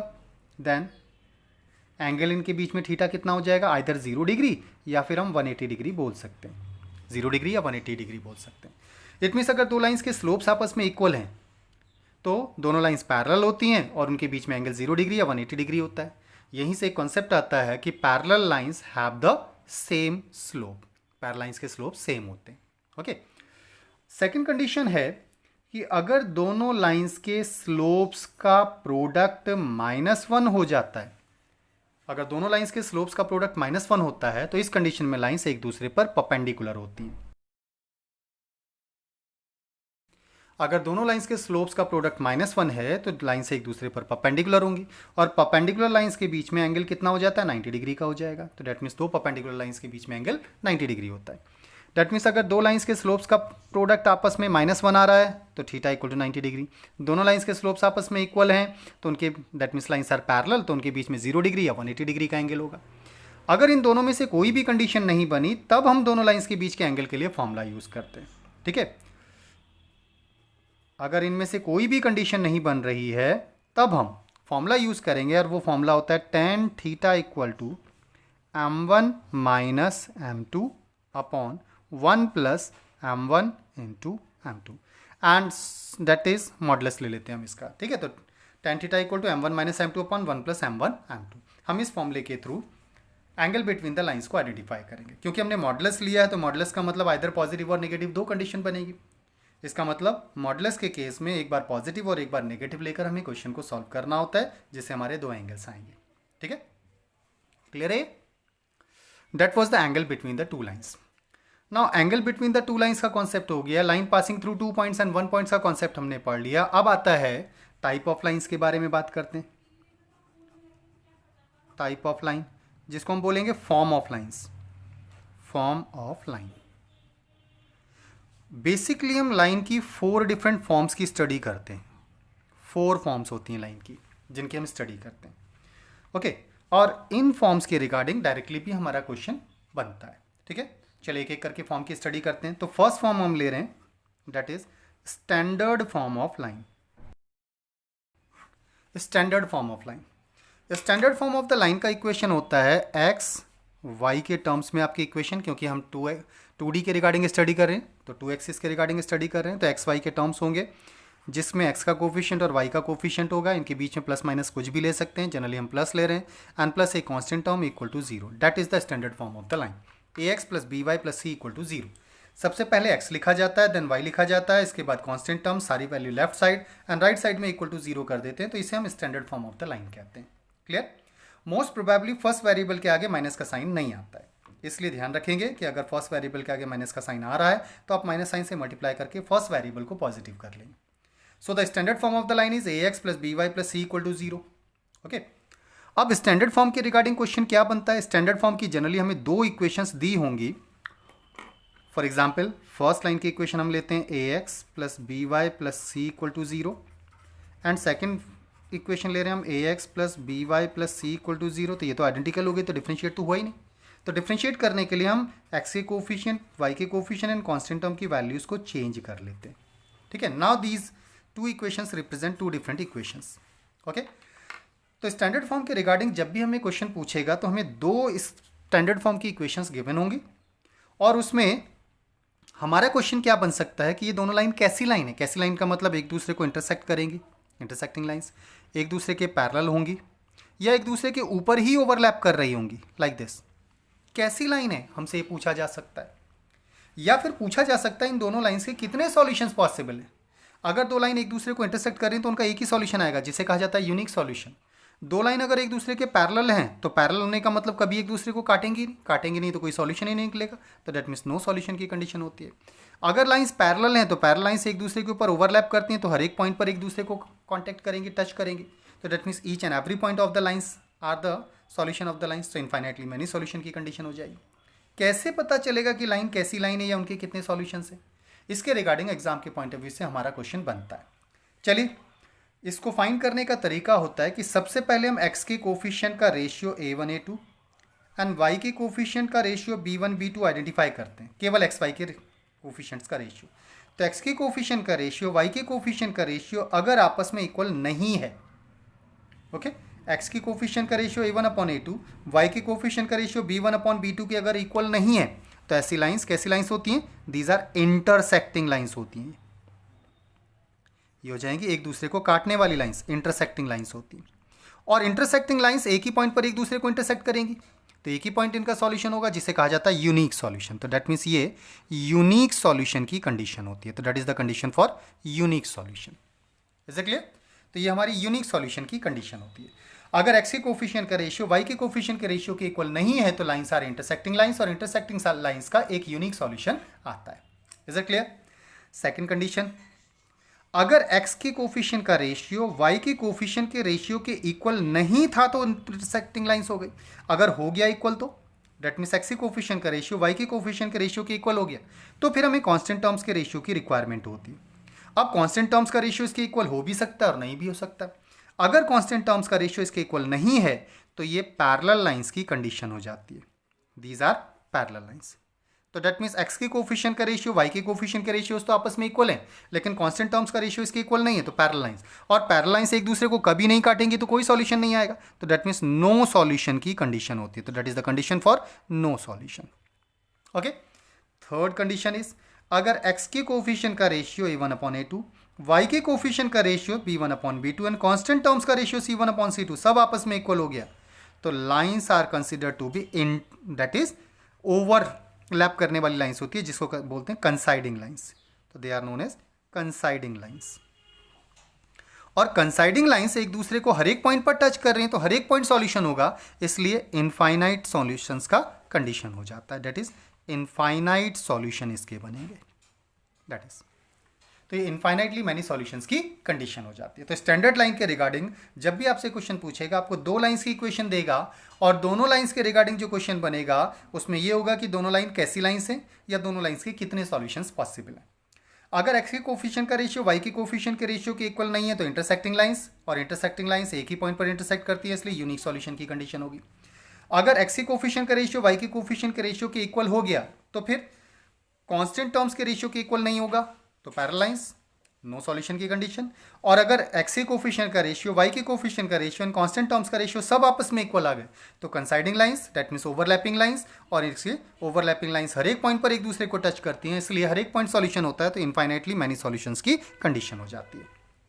देन एंगल इनके बीच में थीटा कितना हो जाएगा, आइदर 0 डिग्री या फिर हम 180 डिग्री बोल सकते हैं, 0 डिग्री या 180 डिग्री बोल सकते हैं। इट मीन्स अगर दो लाइंस के स्लोप्स आपस में इक्वल हैं तो दोनों लाइंस पैरेलल होती हैं और उनके बीच में एंगल 0 डिग्री या 180 डिग्री होता है। यहीं से एक कॉन्सेप्ट आता है कि parallel lines have the same slope, parallel lines के स्लोप सेम होते हैं। ओके, सेकंड कंडीशन है कि अगर दोनों लाइंस के स्लोप्स का प्रोडक्ट -1 हो जाता है, अगर दोनों लाइंस के स्लोप्स का प्रोडक्ट -1 होता है तो इस कंडीशन में लाइंस एक दूसरे पर परपेंडिकुलर होती हैं। अगर दोनों लाइंस के स्लोप्स का प्रोडक्ट -1 है तो लाइंस एक दूसरे पर परपेंडिकुलर होंगी, और परपेंडिकुलर लाइंस के बीच में एंगल कितना हो जाता है, 90 डिग्री का हो जाएगा। तो डेट मीन्स दो परपेंडिकुलर लाइंस के बीच में एंगल 90 डिग्री होता है। डेट मीन्स अगर दो लाइंस के स्लोप्स का प्रोडक्ट आपस में -1 आ रहा है तो थीटा इक्वल टू 90 डिग्री। दोनों लाइंस के स्लोप्स आपस में इक्वल हैं तो उनके that means lines are parallel, तो उनके बीच में 0 डिग्री या 180 डिग्री का एंगल होगा। अगर इन दोनों में से कोई भी कंडीशन नहीं बनी तब हम दोनों लाइंस के बीच के एंगल के लिए फॉर्मूला यूज़ करते हैं। ठीक है, अगर इनमें से कोई भी कंडीशन नहीं बन रही है तब हम फॉर्मूला यूज़ करेंगे, और वो फॉर्मूला होता है tan theta equal to m1 minus m2 upon 1 plus m1 into m2, and that is modulus ले लेते हैं हम इसका। ठीक है, तो tan theta equal to m1 minus m2 upon 1 plus m1 m2। हम इस फॉर्मूले के through angle between the lines को आइडेंटिफाई करेंगे। क्योंकि हमने मॉडुलस लिया है तो मॉडुलस का मतलब आइदर पॉजिटिव और नेगेटिव दो कंडीशन बनेगी। इसका मतलब मॉडुलस के केस में एक बार पॉजिटिव और एक बार नेगेटिव लेकर हमें क्वेश्चन को सॉल्व करना होता है, जिससे हमारे दो एंगल्स आएंगे। ठीक है, क्लियर है? That was the angle between the two lines. Now angle between the two lines का कॉन्सेप्ट हो गया, line passing through 2 points and 1 points का कॉन्सेप्ट हमने पढ़ लिया। अब आता है टाइप ऑफ लाइंस के बारे में बात करते हैं। टाइप ऑफ लाइन, जिसको हम बोलेंगे form of lines. Form of line, basically हम लाइन की 4 डिफरेंट फॉर्म्स की स्टडी करते हैं। 4 फॉर्म्स होती हैं लाइन की जिनकी हम स्टडी करते हैं। ओके, और इन फॉर्म्स के रिगार्डिंग डायरेक्टली भी हमारा क्वेश्चन बनता है। ठीक है, चलिए एक एक करके फॉर्म की स्टडी करते हैं। तो फर्स्ट फॉर्म हम ले रहे हैं, that is standard form of line. Standard form of line, standard form of the line का इक्वेशन होता है एक्स वाई के टर्म्स में आपकी इक्वेशन, क्योंकि हम 2D के रिगार्डिंग स्टडी कर रहे हैं तो 2 एक्सिस के रिगार्डिंग स्टडी कर रहे हैं, तो एक्स वाई के टर्म्स होंगे जिसमें एक्स का कोफिशिएंट और वाई का कोफिशिएंट होगा। इनके बीच में प्लस माइनस कुछ भी ले सकते हैं, जनरली हम प्लस ले रहे हैं, and plus a constant term equal to 0। That is the standard form of the line. A x plus b y plus c equal to 0। सबसे पहले एक्स लिखा जाता है, देन वाई लिखा जाता है, इसके बाद कांस्टेंट टर्म, सारी value left side and right side में इक्वल टू 0 कर देते हैं, तो इसे हम standard form of the line कहते हैं। Clear? Most probably first variable के आगे माइनस का साइन नहीं आता है, इसलिए ध्यान रखेंगे कि अगर फर्स्ट वेरिएबल के आगे माइनस का साइन आ रहा है तो आप माइनस साइन से मल्टीप्लाई करके फर्स्ट वेरिएबल को पॉजिटिव कर लेंगे। So the standard form of the line is a x plus b y plus c equal to 0। Okay, अब स्टैंडर्ड फॉर्म के रिगार्डिंग क्वेश्चन क्या बनता है? स्टैंडर्ड फॉर्म की जनरली हमें 2 इक्वेशंस दी होंगी। फॉर एग्जाम्पल फर्स्ट लाइन की इक्वेशन हम लेते हैं a x plus b y plus c equal to 0, and second equation ले रहे हैं हम a x plus b y plus c equal to 0। तो ये तो आइडेंटिकल हो गई, तो डिफ्रेंशिएट तो हुआ ही नहीं। तो डिफ्रेंशिएट करने के लिए हम एक्स के कोफिशिएंट, वाई के कोफिशिएंट एंड कांस्टेंट टर्म की वैल्यूज़ को चेंज कर लेते हैं। ठीक है, now these 2 equations represent 2 different equations. Okay, तो स्टैंडर्ड फॉर्म के रिगार्डिंग जब भी हमें क्वेश्चन पूछेगा तो हमें 2 स्टैंडर्ड फॉर्म की इक्वेशंस गिवन होंगी, और उसमें हमारा क्वेश्चन क्या बन सकता है कि ये दोनों लाइन कैसी लाइन है। कैसी लाइन का मतलब एक दूसरे को इंटरसेक्ट करेंगी, इंटरसेक्टिंग लाइंस एक दूसरे के पैरेलल होंगी या एक दूसरे के ऊपर ही ओवरलैप कर रही होंगी, लाइक दिस। कैसी लाइन है, हमसे ये पूछा जा सकता है। या फिर पूछा जा सकता है इन दोनों लाइंस के कितने सॉल्यूशंस पॉसिबल हैं। अगर 2 लाइन एक दूसरे को इंटरसेक्ट कर रही हैं तो उनका एक ही सॉल्यूशन आएगा, जिसे कहा जाता है यूनिक सॉल्यूशन। 2 लाइन अगर एक दूसरे के पैरेलल हैं तो पैरेलल होने का मतलब कभी एक दूसरे को काटेंगे नहीं तो कोई सॉल्यूशन ही नहीं निकलेगा, तो दैट मीन्स नो सॉल्यूशन की कंडीशन होती है। अगर लाइंस पैरेलल हैं तो पैरेलल लाइंस एक दूसरे के ऊपर ओवरलैप करती हैं, तो हर एक पॉइंट पर एक दूसरे को कॉन्टैक्ट करेंगे, टच करेंगे, तो that means each and every point of the lines are the solution of the lines. तो इनफाइनाइटली मैनी सॉल्यूशन की कंडीशन हो जाएगी। कैसे पता चलेगा कि लाइन कैसी लाइन है या उनके कितने सॉल्यूशंस हैं? इसके रिगार्डिंग एग्जाम के पॉइंट ऑफ व्यू से हमारा क्वेश्चन बनता है। चलिए, इसको फाइंड करने का तरीका होता है कि सबसे पहले हम x के कोफिशिएंट का ratio a1 a2 and y के कोफिशिएंट का रेशियो b1 b2 आइडेंटिफाई करते हैं, केवल x y के कोफिशिएंट्स का रेशियो। तो x के कोफिशिएंट का रेशियो, y के कोफिशिएंट का रेशियो अगर आपस में इक्वल नहीं है, ओके, x की कोफिशिएंट का ratio a1 upon a2, y के कोफिशिएंट का रेशियो b1 अपॉन b2 की अगर इक्वल नहीं है, तो ऐसी लाइंस कैसी लाइंस होती हैं? दीज आर इंटरसेक्टिंग लाइंस होती हैं। ये हो जाएंगी एक दूसरे को काटने वाली लाइंस, इंटरसेक्टिंग लाइंस होती हैं। और इंटरसेक्टिंग लाइंस एक ही पॉइंट पर एक दूसरे को इंटरसेक्ट करेंगी, तो एक ही पॉइंट इनका सॉल्यूशन होगा जिसे कहा जाता है यूनिक सॉल्यूशन। तो दैट मीन्स ये यूनिक सॉल्यूशन की कंडीशन होती है। तो that is the condition for unique solution. Is it clear? तो ये हमारी यूनिक सॉल्यूशन की कंडीशन होती है। अगर एक्स के कोफिशिएंट का रेशियो वाई के कोफिशिएंट के रेशियो के इक्वल नहीं है तो लाइंस आर इंटरसेक्टिंग लाइंस, और इंटरसेक्टिंग लाइंस का एक यूनिक सॉल्यूशन आता है। Is it clear? Second condition, अगर x के कोफिशिएंट का रेशियो y के कोफिशिएंट के रेशियो के इक्वल नहीं था तो इंटरसेक्टिंग लाइंस हो गई। अगर हो गया इक्वल तो दैट मीन्स x के कोफिशिएंट का रेशियो y के कोफिशिएंट के रेशियो के इक्वल हो गया, तो फिर हमें कांस्टेंट टर्म्स के रेशियो की रिक्वायरमेंट होती है। अब कांस्टेंट टर्म्स का रेशियो इसके इक्वल हो भी सकता है और नहीं भी हो सकता। अगर कांस्टेंट टर्म्स का रेशियो इसके इक्वल नहीं है तो ये पैरेलल लाइंस की कंडीशन हो जाती है। These are parallel lines. तो दैट मीन्स एक्स के कोफिशिएंट का रेशियो वाई के कोफिशिएंट के रेशियोज तो आपस में इक्वल हैं, लेकिन कांस्टेंट टर्म्स का रेशियो इसके इक्वल नहीं है, तो पैरेलल लाइंस। और पैरेलल लाइंस एक दूसरे को कभी नहीं काटेंगी तो कोई सॉल्यूशन नहीं आएगा। तो दैट मीन्स नो सॉल्यूशन की कंडीशन होती है। तो that is the condition for no solution. Okay. Third condition is, अगर एक्स के कोफिशिएंट का रेशियो a1/a2, वाई के कोफिशिएंट का ratio b1/b2 and constant terms का रेशियो c1/c2 सब आपस में इक्वल हो गया, तो lines are considered to be in, that is overlap करने वाली लाइंस होती है जिसको बोलते हैं कंसाइडिंग लाइंस। तो they are known as coinciding lines. और कंसाइडिंग लाइंस एक दूसरे को हर एक पॉइंट पर टच कर रही हैं तो हर एक पॉइंट सॉल्यूशन होगा, इसलिए इनफाइनाइट सॉल्यूशंस का कंडीशन हो जाता है। दैट इज इनफाइनाइट सॉल्यूशन इसके बनेंगे। दैट इज, तो ये इनफाइनाइटली मैनी सॉल्यूशंस की कंडीशन हो जाती है। तो स्टैंडर्ड लाइन के रिगार्डिंग जब भी आपसे क्वेश्चन पूछेगा, आपको दो लाइंस की इक्वेशन देगा और दोनों लाइंस के रिगार्डिंग जो क्वेश्चन बनेगा उसमें ये होगा कि दोनों लाइन कैसी लाइंस हैं या दोनों लाइंस के कितने सॉल्यूशंस पॉसिबल हैं। अगर एक्स के कोफिशिएंट का रेशियो वाई के कोफिशिएंट के रेशियो के इक्वल नहीं है तो इंटरसेक्टिंग लाइंस, और इंटरसेक्टिंग लाइंस एक ही पॉइंट पर इंटरसेक्ट करती है, इसलिए यूनिक सॉल्यूशन की कंडीशन होगी। अगर एक्स के कोफिशिएंट का रेशियो वाई के कोफिशिएंट के रेशियो के इक्वल हो गया तो फिर कांस्टेंट टर्म्स के रेशियो के इक्वल नहीं होगा तो पैरेलल लाइंस, नो सॉल्यूशन की कंडीशन। और अगर एक्स के कोफिशिएंट का रेशियो वाई के कोफिशिएंट का रेशियो एंड कांस्टेंट टर्म्स का रेशियो सब आपस में इक्वल आ गए तो coinciding lines, that means overlapping lines, और इसके ओवरलैपिंग लाइंस हर एक पॉइंट पर एक दूसरे को टच करती हैं, इसलिए हर एक पॉइंट सॉल्यूशन होता है, तो इनफाइनाइटली मैनी सॉल्यूशंस की कंडीशन हो जाती है।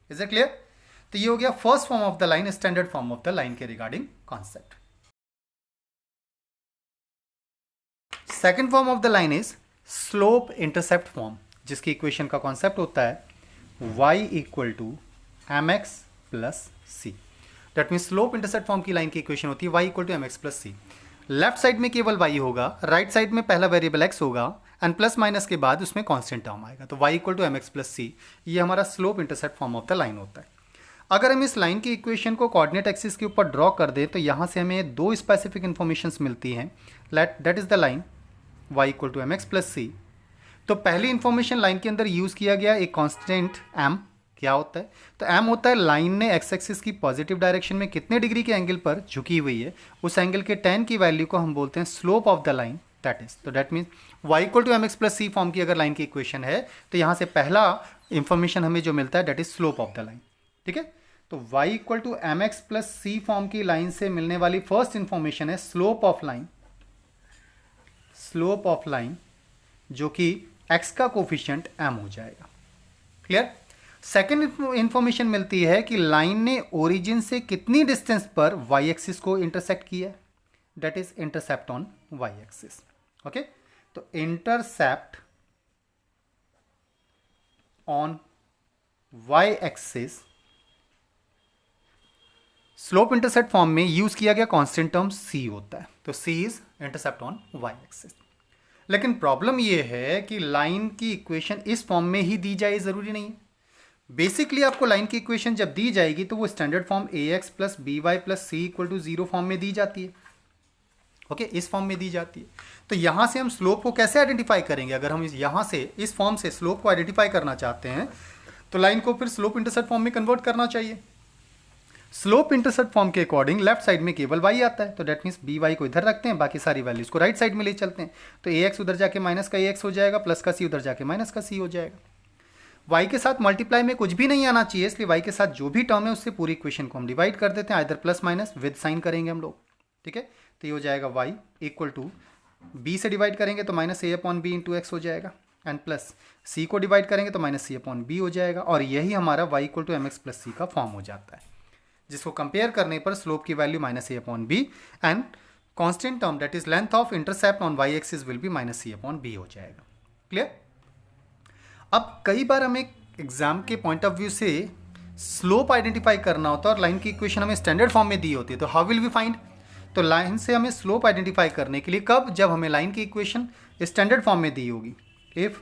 Is it clear? तो ये हो गया first form of the line, standard form of the line के regarding concept. Second form of the line is slope intercept form, जिसकी इक्वेशन का कॉन्सेप्ट होता है y equal to mx plus c. That means slope intercept form की line की equation होती है y equal to mx plus C. Left side में केवल y होगा, राइट साइड में पहला वेरिएबल x होगा एंड प्लस माइनस के बाद उसमें कांस्टेंट टर्म आएगा, तो y equal to mx plus c, ये हमारा slope intercept form of the line होता है। अगर हम इस लाइन की इक्वेशन को कोऑर्डिनेट एक्सिस के ऊपर ड्रॉ कर दें तो यहाँ से हमें दो स्पेसिफिक इन्फॉर्मेशंस मिलती हैं। That is the line y equal to mx plus c. तो पहली इंफॉर्मेशन लाइन के अंदर यूज़ किया गया एक कांस्टेंट m, क्या होता है? तो m होता है लाइन ने एक्स एक्सिस की पॉजिटिव डायरेक्शन में कितने डिग्री के एंगल पर झुकी हुई है, उस एंगल के tan की वैल्यू को हम बोलते हैं slope of the line, that is. तो that means y equal to mx plus c form की अगर लाइन की इक्वेशन है तो यहाँ से पहला इंफॉर्मेशन हमें जो मिलता है that is slope of the line. ठीक है, तो y equal to mx plus c form की लाइन से मिलने वाली फर्स्ट इंफॉर्मेशन है slope of line, slope of line जो कि x का कोफिशिएंट m हो जाएगा। क्लियर? सेकेंड इंफॉर्मेशन मिलती है कि लाइन ने ओरिजिन से कितनी डिस्टेंस पर y एक्सिस को इंटरसेक्ट किया है, that is intercept on y axis. Okay, तो intercept on y axis slope intercept form में यूज किया गया कांस्टेंट टर्म c होता है, तो c is intercept on y axis. लेकिन प्रॉब्लम यह है कि लाइन की इक्वेशन इस फॉर्म में ही दी जाए जरूरी नहीं है। बेसिकली आपको लाइन की इक्वेशन जब दी जाएगी तो वो standard form ax plus b y plus c equal to 0 form में दी जाती है। ओके, इस फॉर्म में दी जाती है। तो यहाँ से हम स्लोप को कैसे आइडेंटिफाई करेंगे? अगर हम यहाँ से इस फॉर्म से स्लोप को आइडेंटिफाई करना चाहते हैं तो लाइन को फिर स्लोप इंटरसेप्ट फॉर्म में कन्वर्ट करना चाहिए। स्लोप इंटरसेप्ट फॉर्म के अकॉर्डिंग लेफ्ट साइड में केवल y आता है, तो डेट मीन्स बी वाई को इधर रखते हैं, बाकी सारी वैल्यूज को राइट साइड में ले चलते हैं। तो ax उधर जाके माइनस का ax हो जाएगा, प्लस का c उधर जाके माइनस का c हो जाएगा। y के साथ मल्टीप्लाई में कुछ भी नहीं आना चाहिए, इसलिए y के साथ जो भी टर्म है उससे पूरी इक्वेशन को हम डिवाइड कर देते हैं, इधर प्लस माइनस विद साइन करेंगे हम लोग। ठीक है, तो ये हो जाएगा y इक्वल टू b से डिवाइड करेंगे तो minus a upon b into x हो जाएगा, एंड प्लस c को डिवाइड करेंगे तो माइनस c अपॉन बी हो जाएगा, और यही हमारा y equal to mx plus c का फॉर्म हो जाता है, जिसको कंपेयर करने पर स्लोप की value minus a upon b and constant term that is length of intercept on y axis will be minus c upon b हो जाएगा। क्लियर। अब कई बार हमें एग्जाम के पॉइंट ऑफ व्यू से स्लोप आइडेंटिफाई करना होता है और लाइन की इक्वेशन हमें स्टैंडर्ड फॉर्म में दी होती है, तो हाउ विल वी फाइंड। तो लाइन से हमें स्लोप आइडेंटिफाई करने के लिए कब, जब हमें लाइन की इक्वेशन स्टैंडर्ड फॉर्म में दी होगी। If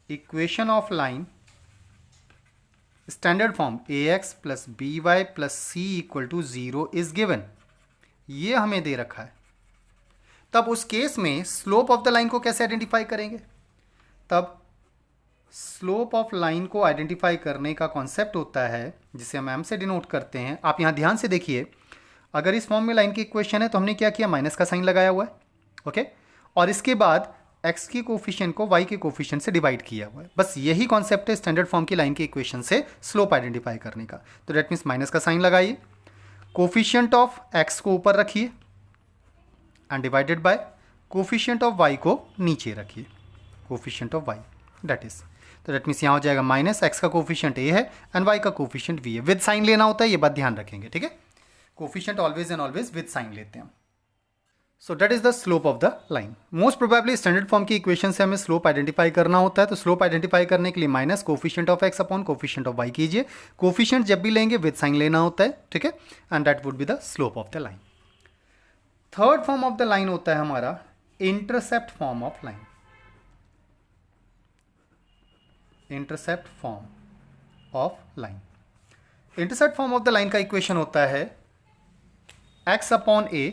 equation of line standard form ax plus b y plus c equal to 0 is given, ये हमें दे रखा है, तब उस केस में स्लोप ऑफ द लाइन को कैसे आइडेंटिफाई करेंगे। तब स्लोप ऑफ लाइन को आइडेंटिफाई करने का कॉन्सेप्ट होता है जिसे हम एम से डिनोट करते हैं। आप यहाँ ध्यान से देखिए, अगर इस फॉर्म में लाइन की इक्वेशन है तो हमने क्या किया, माइनस का साइन लगाया हुआ है, ओके, और इसके बाद x की कोफिशिएंट को y के कोफिशिएंट से डिवाइड किया हुआ है। बस यही कॉन्सेप्ट है स्टैंडर्ड फॉर्म की लाइन की इक्वेशन से स्लोप आइडेंटिफाई करने का। तो दैट मीन्स माइनस का साइन लगाइए, कोफिशिएंट ऑफ x को ऊपर रखिए and divided bye coefficient of y को नीचे रखिए, coefficient of y that is. तो दैट मीन्स यहाँ हो जाएगा माइनस x का कोफिशिएंट a है एंड y का कोफिशिएंट v है। विद साइन लेना होता है, ये बात ध्यान रखेंगे, ठीक है। Coefficient always and always with sign लेते हैं। So that is the slope of the line. Most probably standard form की इक्वेशन से हमें स्लोप आइडेंटिफाई करना होता है, तो स्लोप आइडेंटिफाई करने के लिए minus coefficient of x upon coefficient of y कीजिए। कोफिशिएंट जब भी लेंगे विद साइन लेना होता है, ठीक है, and that would be the slope of the line. Third form of the line होता है हमारा intercept form of line. Intercept form of line, intercept form of the line का इक्वेशन होता है x upon a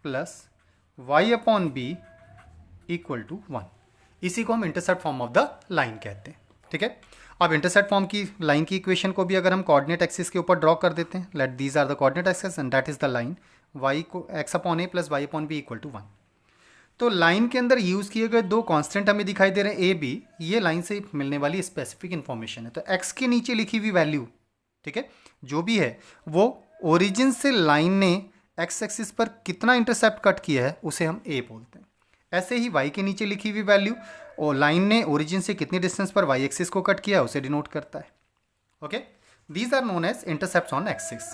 plus y upon b equal to 1। इसी को हम intercept form of the line कहते हैं, ठीक है। अब इंटरसेप्ट फॉर्म की लाइन की इक्वेशन को भी अगर हम कोऑर्डिनेट एक्सिस के ऊपर ड्रॉ कर देते हैं, let these are the coordinate axis and that is the line y को x upon a plus y upon b equal to 1। तो लाइन के अंदर यूज किए गए दो कांस्टेंट हमें दिखाई दे रहे हैं ए बी, ये लाइन से मिलने वाली स्पेसिफिक इंफॉर्मेशन है। तो x के नीचे लिखी हुई वैल्यू, ठीक है, जो भी है वो ओरिजिन से लाइन ने एक्स एक्सिस पर कितना इंटरसेप्ट कट किया है उसे हम a बोलते हैं। ऐसे ही y के नीचे लिखी हुई वैल्यू और लाइन ने ओरिजिन से कितनी डिस्टेंस पर y एक्सिस को कट किया है उसे डिनोट करता है, okay. These are known as intercepts on axis.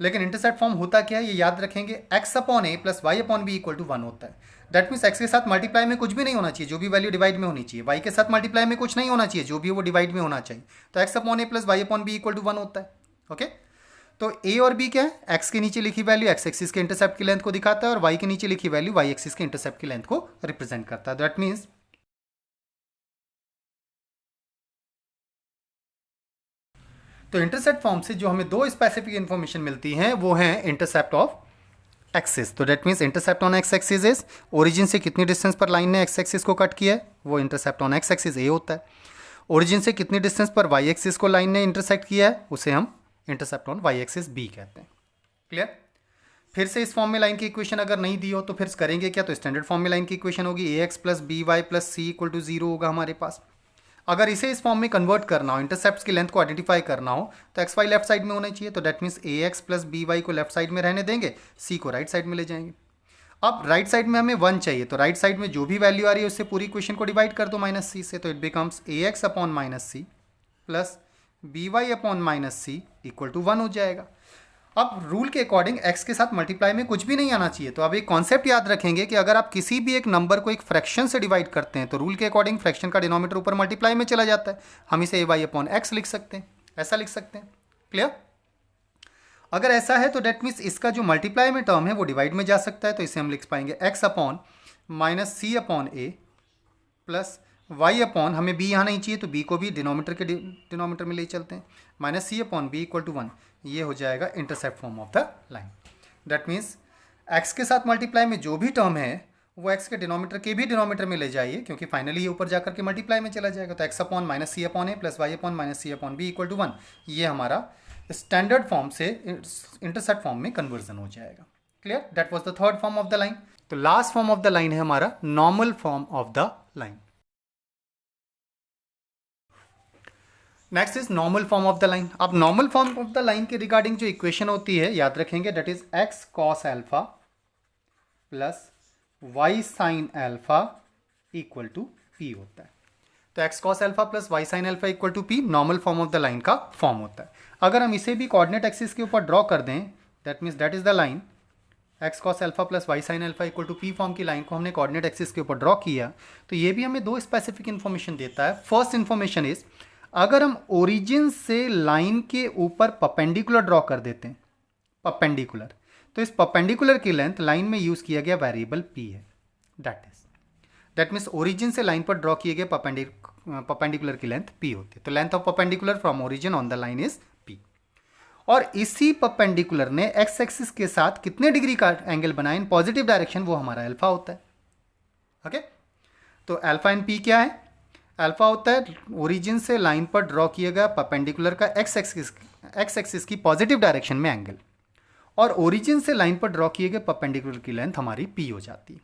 लेकिन इंटरसेप्ट फॉर्म होता क्या है, ये याद रखेंगे, x upon a plus y upon b equal to 1 होता है। दैट मीन्स x के साथ मल्टीप्लाई में कुछ भी नहीं होना चाहिए, जो भी वैल्यू डिवाइड में होनी चाहिए। y के साथ मल्टीप्लाई में कुछ नहीं होना चाहिए, जो भी वो डिवाइड में होना चाहिए। तो x upon a plus y upon b equal to 1 होता है, ओके। तो a और b क्या है, x के नीचे लिखी वैल्यू x एक्सिस के इंटरसेप्ट की लेंथ को दिखाता है और y के नीचे लिखी वैल्यू y एक्सिस के इंटरसेप्ट की लेंथ को रिप्रेजेंट करता है। दैट मीन्स तो इंटरसेप्ट फॉर्म से जो हमें दो स्पेसिफिक इंफॉर्मेशन मिलती है वो है इंटरसेप्ट ऑफ एक्सिस। तो that means intercept on x axis is origin से कितनी डिस्टेंस पर लाइन ने एक्स एक्सिस को कट किया है, वो intercept on x axis a होता है। ओरिजिन से कितनी डिस्टेंस पर वाई एक्सिस को लाइन ने इंटरसेक्ट किया है उसे हम intercept on y axis b कहते हैं। क्लियर। फिर से इस फॉर्म में लाइन की इक्वेशन अगर नहीं दी हो तो फिर करेंगे क्या, तो स्टैंडर्ड फॉर्म में लाइन की इक्वेशन होगी a x plus b y plus c equal to 0 होगा हमारे पास। अगर इसे इस फॉर्म में कन्वर्ट करना हो, इंटरसेप्ट्स की लेंथ को आइडेंटिफाई करना हो, तो एक्स वाई लेफ्ट साइड में होना चाहिए। तो that means a x plus b y को लेफ्ट साइड में रहने देंगे, सी को राइट साइड में ले जाएंगे। अब राइट साइड में हमें 1 चाहिए, तो राइट साइड में जो भी वैल्यू आ रही है उससे पूरी इक्वेशन को डिवाइड कर दो माइनस सी से। तो it becomes a x upon minus c plus b y upon minus c equal to 1 हो जाएगा। अब रूल के अकॉर्डिंग x के साथ मल्टीप्लाई में कुछ भी नहीं आना चाहिए। तो अब एक कॉन्सेप्ट याद रखेंगे कि अगर आप किसी भी एक नंबर को एक फ्रैक्शन से डिवाइड करते हैं तो रूल के अकॉर्डिंग फ्रैक्शन का डिनोमिनेटर ऊपर मल्टीप्लाई में चला जाता है। हम इसे a y अपॉन एक्स लिख सकते हैं, ऐसा लिख सकते हैं। क्लियर। अगर ऐसा है तो डेट मीन्स इसका जो मल्टीप्लाई में टर्म है वो डिवाइड में जा सकता है। तो इसे हम लिख पाएंगे x upon minus c upon a plus y upon, हमें b यहाँ नहीं चाहिए तो b को भी डिनोमिनेटर में ले चलते हैं, minus c upon b equal to 1। ये हो जाएगा intercept form of the line. That means x के साथ मल्टीप्लाई में जो भी टर्म है वो x के डिनोमिनेटर के भी डिनोमिनेटर में ले जाइए, क्योंकि फाइनली ये ऊपर जाकर के मल्टीप्लाई में चला जाएगा। तो x upon minus c upon a plus y upon minus c upon b equal to 1, ये हमारा स्टैंडर्ड फॉर्म से इंटरसेप्ट फॉर्म में कन्वर्जन हो जाएगा। Clear. That was the third form of the line. तो last form of the line है हमारा normal form of the line. Next is normal form of the line. अब normal form of the line के regarding जो equation होती है याद रखेंगे, that is x cos alpha plus y sine alpha equal to p होता है। तो x cos alpha plus y sine alpha equal to p normal form of the line का फॉर्म होता है। अगर हम इसे भी कोऑर्डिनेट एक्सिस के ऊपर ड्रॉ कर दें, that means that is the line x cos alpha plus y sine alpha equal to p form की लाइन को हमने कोऑर्डिनेट एक्सिस के ऊपर ड्रॉ किया, तो ये भी हमें दो स्पेसिफिक इन्फॉर्मेशन देता है. फर्स्ट इन्फॉर्मेशन इज, अगर हम ओरिजिन से लाइन के ऊपर परपेंडिकुलर ड्रॉ कर देते हैं, परपेंडिकुलर, तो इस परपेंडिकुलर की लेंथ लाइन में यूज किया गया वेरिएबल p है. दैट मीन्स ओरिजिन से लाइन पर ड्रॉ किए गए परपेंडिकुलर की लेंथ p होती है. तो length of perpendicular from origin on the line is p. और इसी परपेंडिकुलर ने एक्स एक्सिस के साथ कितने डिग्री का एंगल बनाया इन पॉजिटिव डायरेक्शन, वो हमारा अल्फा होता है. ओके, तो अल्फा एंड p क्या है? अल्फा होता है ओरिजिन से लाइन पर ड्रॉ किया गया परपेंडिकुलर का एक्स एक्सिस की पॉजिटिव डायरेक्शन में एंगल, और ओरिजिन से लाइन पर ड्रॉ किए गए परपेंडिकुलर की लेंथ हमारी p हो जाती है.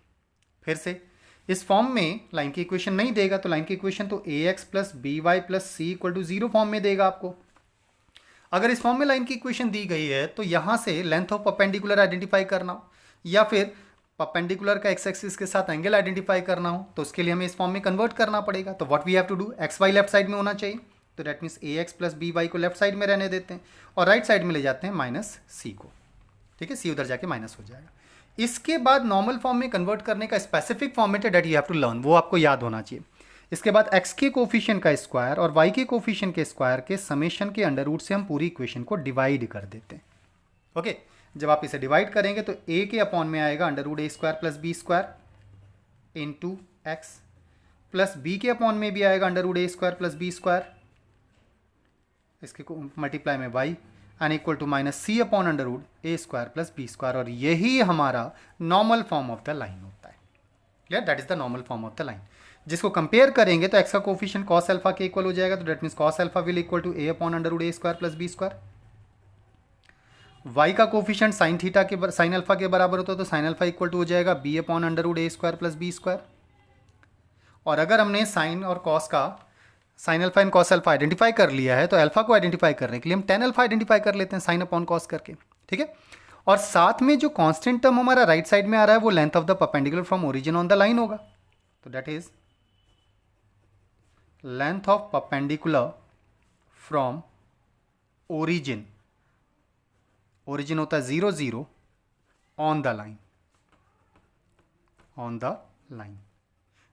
फिर से इस फॉर्म में लाइन की इक्वेशन नहीं देगा, तो लाइन की इक्वेशन तो ax plus b y plus c equal to 0 form में देगा आपको. अगर इस फॉर्म में लाइन की इक्वेशन दी गई है, तो यहाँ से लेंथ ऑफ परपेंडिकुलर आइडेंटिफाई करना हो या फिर परपेंडिकुलर का एक्स एक्सिस के साथ एंगल आइडेंटिफाई करना हो, तो उसके लिए हमें इस फॉर्म में कन्वर्ट करना पड़ेगा. तो what we have to do, x y left side में होना चाहिए, तो that means ax plus b y को लेफ्ट साइड में रहने देते हैं और राइट साइड में ले जाते हैं माइनस सी को. ठीक है, सी उधर जाके माइनस हो जाएगा. इसके बाद नॉर्मल फॉर्म में कन्वर्ट करने का स्पेसिफिक फॉर्मेट है that you have to learn, वो आपको याद होना चाहिए. इसके बाद x के कोफिशिएंट का स्क्वायर और y के कोफिशिएंट के स्क्वायर के समेशन के अंडर रूट से हम पूरी इक्वेशन को डिवाइड कर देते हैं. ओके, जब आप इसे डिवाइड करेंगे तो a के अपॉन में आएगा under root a square plus b square into x, plus b के अपॉन में भी आएगा under root a square plus b square, इसके मल्टीप्लाई में y n equal to minus c upon under root a square plus b square. और यही हमारा normal form of the line होता है. Clear, that is the normal form of the line. जिसको compare करेंगे तो एक्स का कोफिशिएंट कॉस अल्फा के इक्वल हो जाएगा, तो that means cos alpha will equal to a upon under root a square plus b square. Y का coefficient sine theta के साइन अल्फा के बराबर होता है, तो साइन अल्फा इक्वल टू हो जाएगा B upon under root a square plus b square. और अगर हमने साइन और कॉस का sine alpha and cos alpha identify कर लिया है, तो अल्फा को आइडेंटिफाई करने के लिए हम टेन अल्फा आइडेंटिफाई कर लेते हैं साइन अपॉन कॉस करके. ठीक है, और साथ में जो कांस्टेंट टर्म हमारा राइट साइड में आ रहा है वो length of the perpendicular from origin on the line होगा, तो that is length of perpendicular from origin, origin होता है 0 0 on the line, on the line,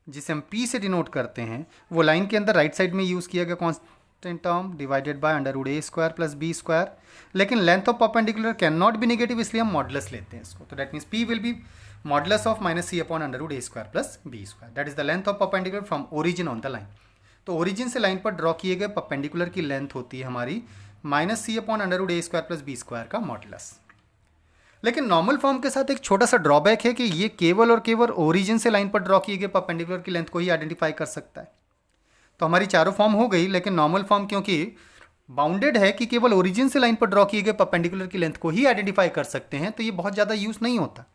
जिसे हम p से डिनोट करते हैं, वो लाइन के अंदर राइट साइड में यूज़ किया गया constant term divided by under root a square plus b square. लेकिन length of perpendicular can not be negative, इसलिए हम मॉडुलस लेते हैं इसको, तो that means p will be modulus of minus c upon under root a square plus b square. That is the length of perpendicular from origin on the line. तो origin से line पर draw किए गए perpendicular की length होती है हमारी minus c upon under root a square plus b square का मॉडुलस. लेकिन नॉर्मल फॉर्म के साथ एक छोटा सा ड्रॉबैक है कि ये केवल और केवल ओरिजिन से लाइन पर ड्रॉ किए गए परपेंडिकुलर की लेंथ को ही आइडेंटिफाई कर सकता है. तो हमारी चारों फॉर्म हो गई, लेकिन नॉर्मल फॉर्म क्योंकि बाउंडेड है कि केवल ओरिजिन से लाइन पर ड्रॉ किए गए परपेंडिकुलर की लेंथ को ही आइडेंटिफाई कर सकते हैं, तो ये बहुत ज़्यादा यूज़ नहीं होता.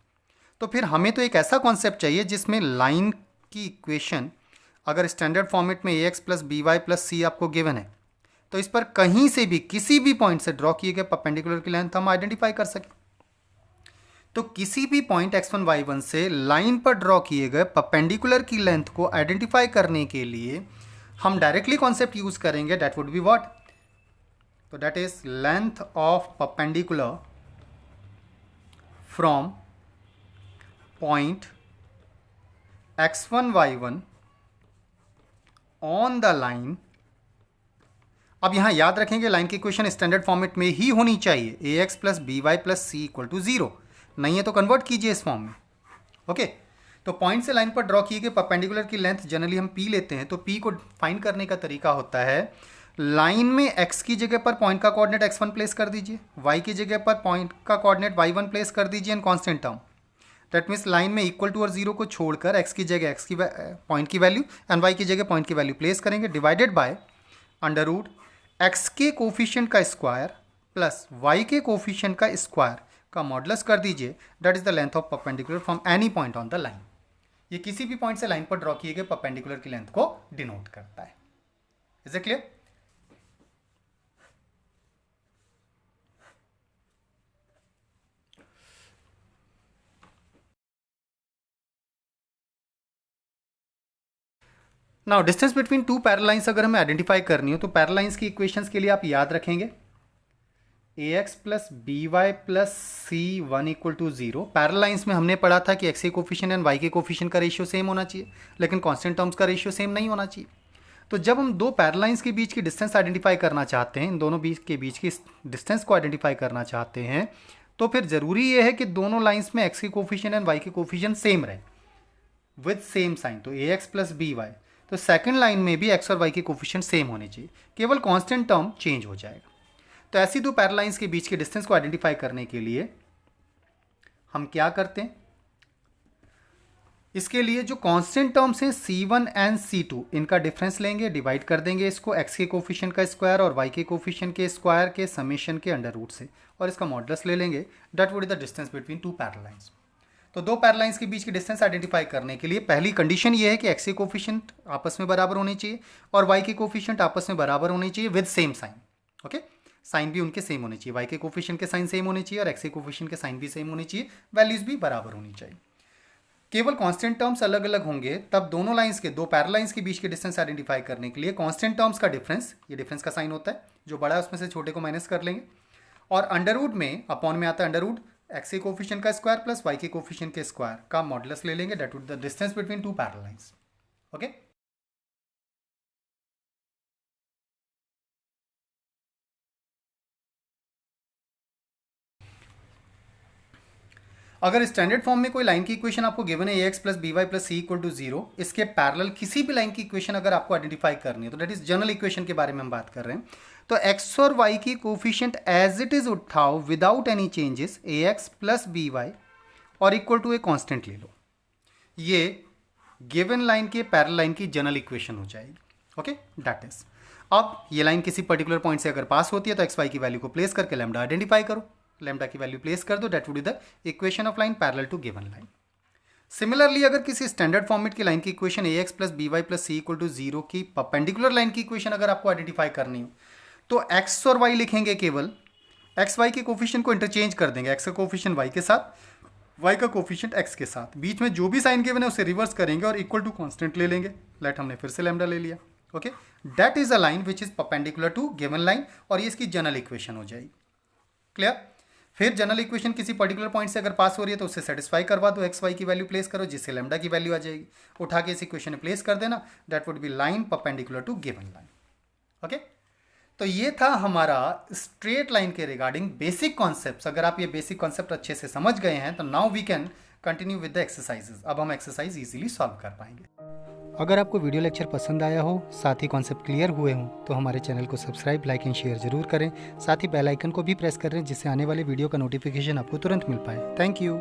तो फिर हमें तो एक ऐसा कॉन्सेप्ट चाहिए जिसमें लाइन की इक्वेशन अगर स्टैंडर्ड फॉर्मेट में ax plus b y plus c आपको गिवन है, तो इस पर कहीं से भी किसी भी पॉइंट से ड्रॉ किए गए परपेंडिकुलर की लेंथ हम आइडेंटिफाई कर सकें. तो किसी भी पॉइंट x1 y1 से लाइन पर ड्रॉ किए गए परपेंडिकुलर की लेंथ को आइडेंटिफाई करने के लिए हम डायरेक्टली कॉन्सेप्ट यूज करेंगे, दैट वुड बी व्हाट, तो that is length of perpendicular from point x1 y1 on the line. अब यहां याद रखेंगे लाइन की इक्वेशन स्टैंडर्ड फॉर्मेट में ही होनी चाहिए, ax plus b y plus c equal to 0. नहीं है तो कन्वर्ट कीजिए इस फॉर्म में. ओके, तो पॉइंट से लाइन पर ड्रॉ किए गए परपेंडिकुलर की लेंथ जनरली हम p लेते हैं, तो p को फाइंड करने का तरीका होता है लाइन में x की जगह पर पॉइंट का कोऑर्डिनेट x1 प्लेस कर दीजिए, y की जगह पर पॉइंट का कोऑर्डिनेट y1 प्लेस कर दीजिए and constant term. That means line में इक्वल टू और 0 को छोड़कर x की जगह x की पॉइंट की वैल्यू एंड y की जगह पॉइंट की वैल्यू प्लेस करेंगे, divided by under root x के कोफिशिएंट का स्क्वायर प्लस y के कोफिशिएंट का स्क्वायर का मॉडुलस कर दीजिए. That is the length of perpendicular from any point on the line. ये किसी भी पॉइंट से लाइन पर ड्रॉ किए गए परपेंडिकुलर की लेंथ को डिनोट करता है. Is it clear? Now distance between two parallel lines अगर हमें आइडेंटिफाई करनी हो, तो पैरेलल लाइंस की इक्वेशंस के लिए आप याद रखेंगे a x plus b y plus c one equal to zero. Parallel lines में हमने पढ़ा था कि एक्स के कोफिशिएंट एंड वाई के कोफिशिएंट का रेशियो सेम होना चाहिए, लेकिन कांस्टेंट टर्म्स का रेशियो सेम नहीं होना चाहिए। तो जब हम दो पैरेलल लाइंस के बीच की डिस्टेंस आइडेंटिफाई करना चाहते हैं, इन दोनों बीच के बीच की डिस्टेंस को आइडेंटिफाई करना चाहते हैं, तो फिर जरूरी ये है कि दोनों लाइंस में एक्स के कोफिशिएंट एंड वाई के कोफिशिएंट सेम रहे विद सेम साइन। तो ए एक्स प्लस बी वाई, तो सेकंड लाइन में भी एक्स और वाई के कोफिशिएंट सेम होने चाहिए, केवल कांस्टेंट टर्म चेंज हो जाएगा। तो ऐसी दो पैरेलल लाइंस के बीच के डिस्टेंस को आइडेंटिफाई करने के लिए हम क्या करते हैं, इसके लिए जो कांस्टेंट टर्म्स हैं C1 एंड C2, इनका डिफरेंस लेंगे, डिवाइड कर देंगे इसको x के कोफिशिएंट का स्क्वायर और y के कोफिशिएंट के स्क्वायर के समेशन के अंडर रूट से, और इसका मॉडुलस ले लेंगे। That would be the distance between two parallel lines. तो दो पैरेलल लाइंस के बीच की डिस्टेंस आइडेंटिफाई करने के लिए पहली कंडीशन ये है कि x के कोफिशिएंट आपस में बराबर होने चाहिए और y के कोफिशिएंट आपस में बराबर होने चाहिए with same sign. Okay, sign भी उनके सेम होने चाहिए, y के कोफिशिएंट के साइन सेम होने चाहिए और x के कोफिशिएंट के साइन भी सेम होने चाहिए, वैल्यूज भी बराबर होनी चाहिए। केवल कांस्टेंट टर्म्स अलग अलग होंगे तब दोनों लाइंस के, दो पैरेलल लाइंस के बीच के डिस्टेंस आइडेंटिफाई करने के लिए कांस्टेंट टर्म्स का डिफरेंस, ये डिफरेंस का साइन होता है, जो बड़ा है उसमें से छोटे को माइनस कर लेंगे, और अंडर रूट में अपॉन में आता है अंडर रूट एक्स के कोफिशिएंट का स्क्वायर प्लस वाई के कोफिशिएंट के स्क्वायर का मॉडुलस ले लेंगे। That would the distance between two parallel lines. Okay, अगर स्टैंडर्ड फॉर्म में कोई लाइन की इक्वेशन आपको गिवन है a x plus b y plus c equal to zero, इसके पैरेलल किसी भी लाइन की इक्वेशन अगर आपको आइडेंटिफाई करनी है, तो दैट इज जनरल इक्वेशन के बारे में हम बात कर रहे हैं। तो एक्स और वाई की कोफिशिएंट एज इट इज उठाओ विदाउट एनी चेंजेस, ए एक्स प्लस बी वाई और इक्वल टू ए कॉन्स्टेंट ले लो, ये गिवन लाइन के पैरेलल लाइन की जनरल इक्वेशन हो जाएगी। ओके, दैट इज, अब ये लाइन किसी पर्टिकुलर पॉइंट से अगर पास होती है तो एक्स वाई की वैल्यू को प्लेस करके लैम्डा आइडेंटिफाई करो, लैम्डा की वैल्यू प्लेस कर दो, that would be the equation of line parallel to given line. Similarly अगर किसी स्टैंडर्ड फॉर्मेट की लाइन की equation a x plus b y plus c equal to zero की perpendicular line की equation अगर आपको आइडेंटिफाई करनी हो, तो एक्स और वाई लिखेंगे, केवल एक्स वाई के कोफिशिएंट को इंटरचेंज कर देंगे, एक्स का कोफिशिएंट वाई के साथ, वाई का कोफिशिएंट एक्स के साथ, बीच में जो भी साइन गिवन है उसे रिवर्स करेंगे और इक्वल टू कांस्टेंट ले लेंगे। लेट हमने फिर से लैम्डा ले लिया। Okay, that is a line which is perpendicular to given line, और ये इसकी जनरल इक्वेशन हो जाएगी। क्लियर? फिर जनरल इक्वेशन किसी पर्टिकुलर पॉइंट से अगर पास हो रही है तो उससे सेटिस्फाई करवा दो, एक्स वाई की वैल्यू प्लेस करो जिससे लैम्डा की वैल्यू आ जाएगी, उठा के इस इक्वेशन में प्लेस कर देना, that would be line perpendicular to given line. Okay, तो ये था हमारा स्ट्रेट लाइन के रिगार्डिंग बेसिक कॉन्सेप्ट्स। अगर आप ये बेसिक कॉन्सेप्ट अच्छे से समझ गए हैं तो now we can continue with the exercises. अब हम एक्सरसाइज इजीली सॉल्व कर पाएंगे। अगर आपको वीडियो लेक्चर पसंद आया हो, साथ ही कॉन्सेप्ट क्लियर हुए हों, तो हमारे चैनल को सब्सक्राइब, लाइक एंड शेयर जरूर करें। साथ ही बेल आइकन को भी प्रेस करें जिससे आने वाले वीडियो का नोटिफिकेशन आपको तुरंत मिल पाए। Thank you.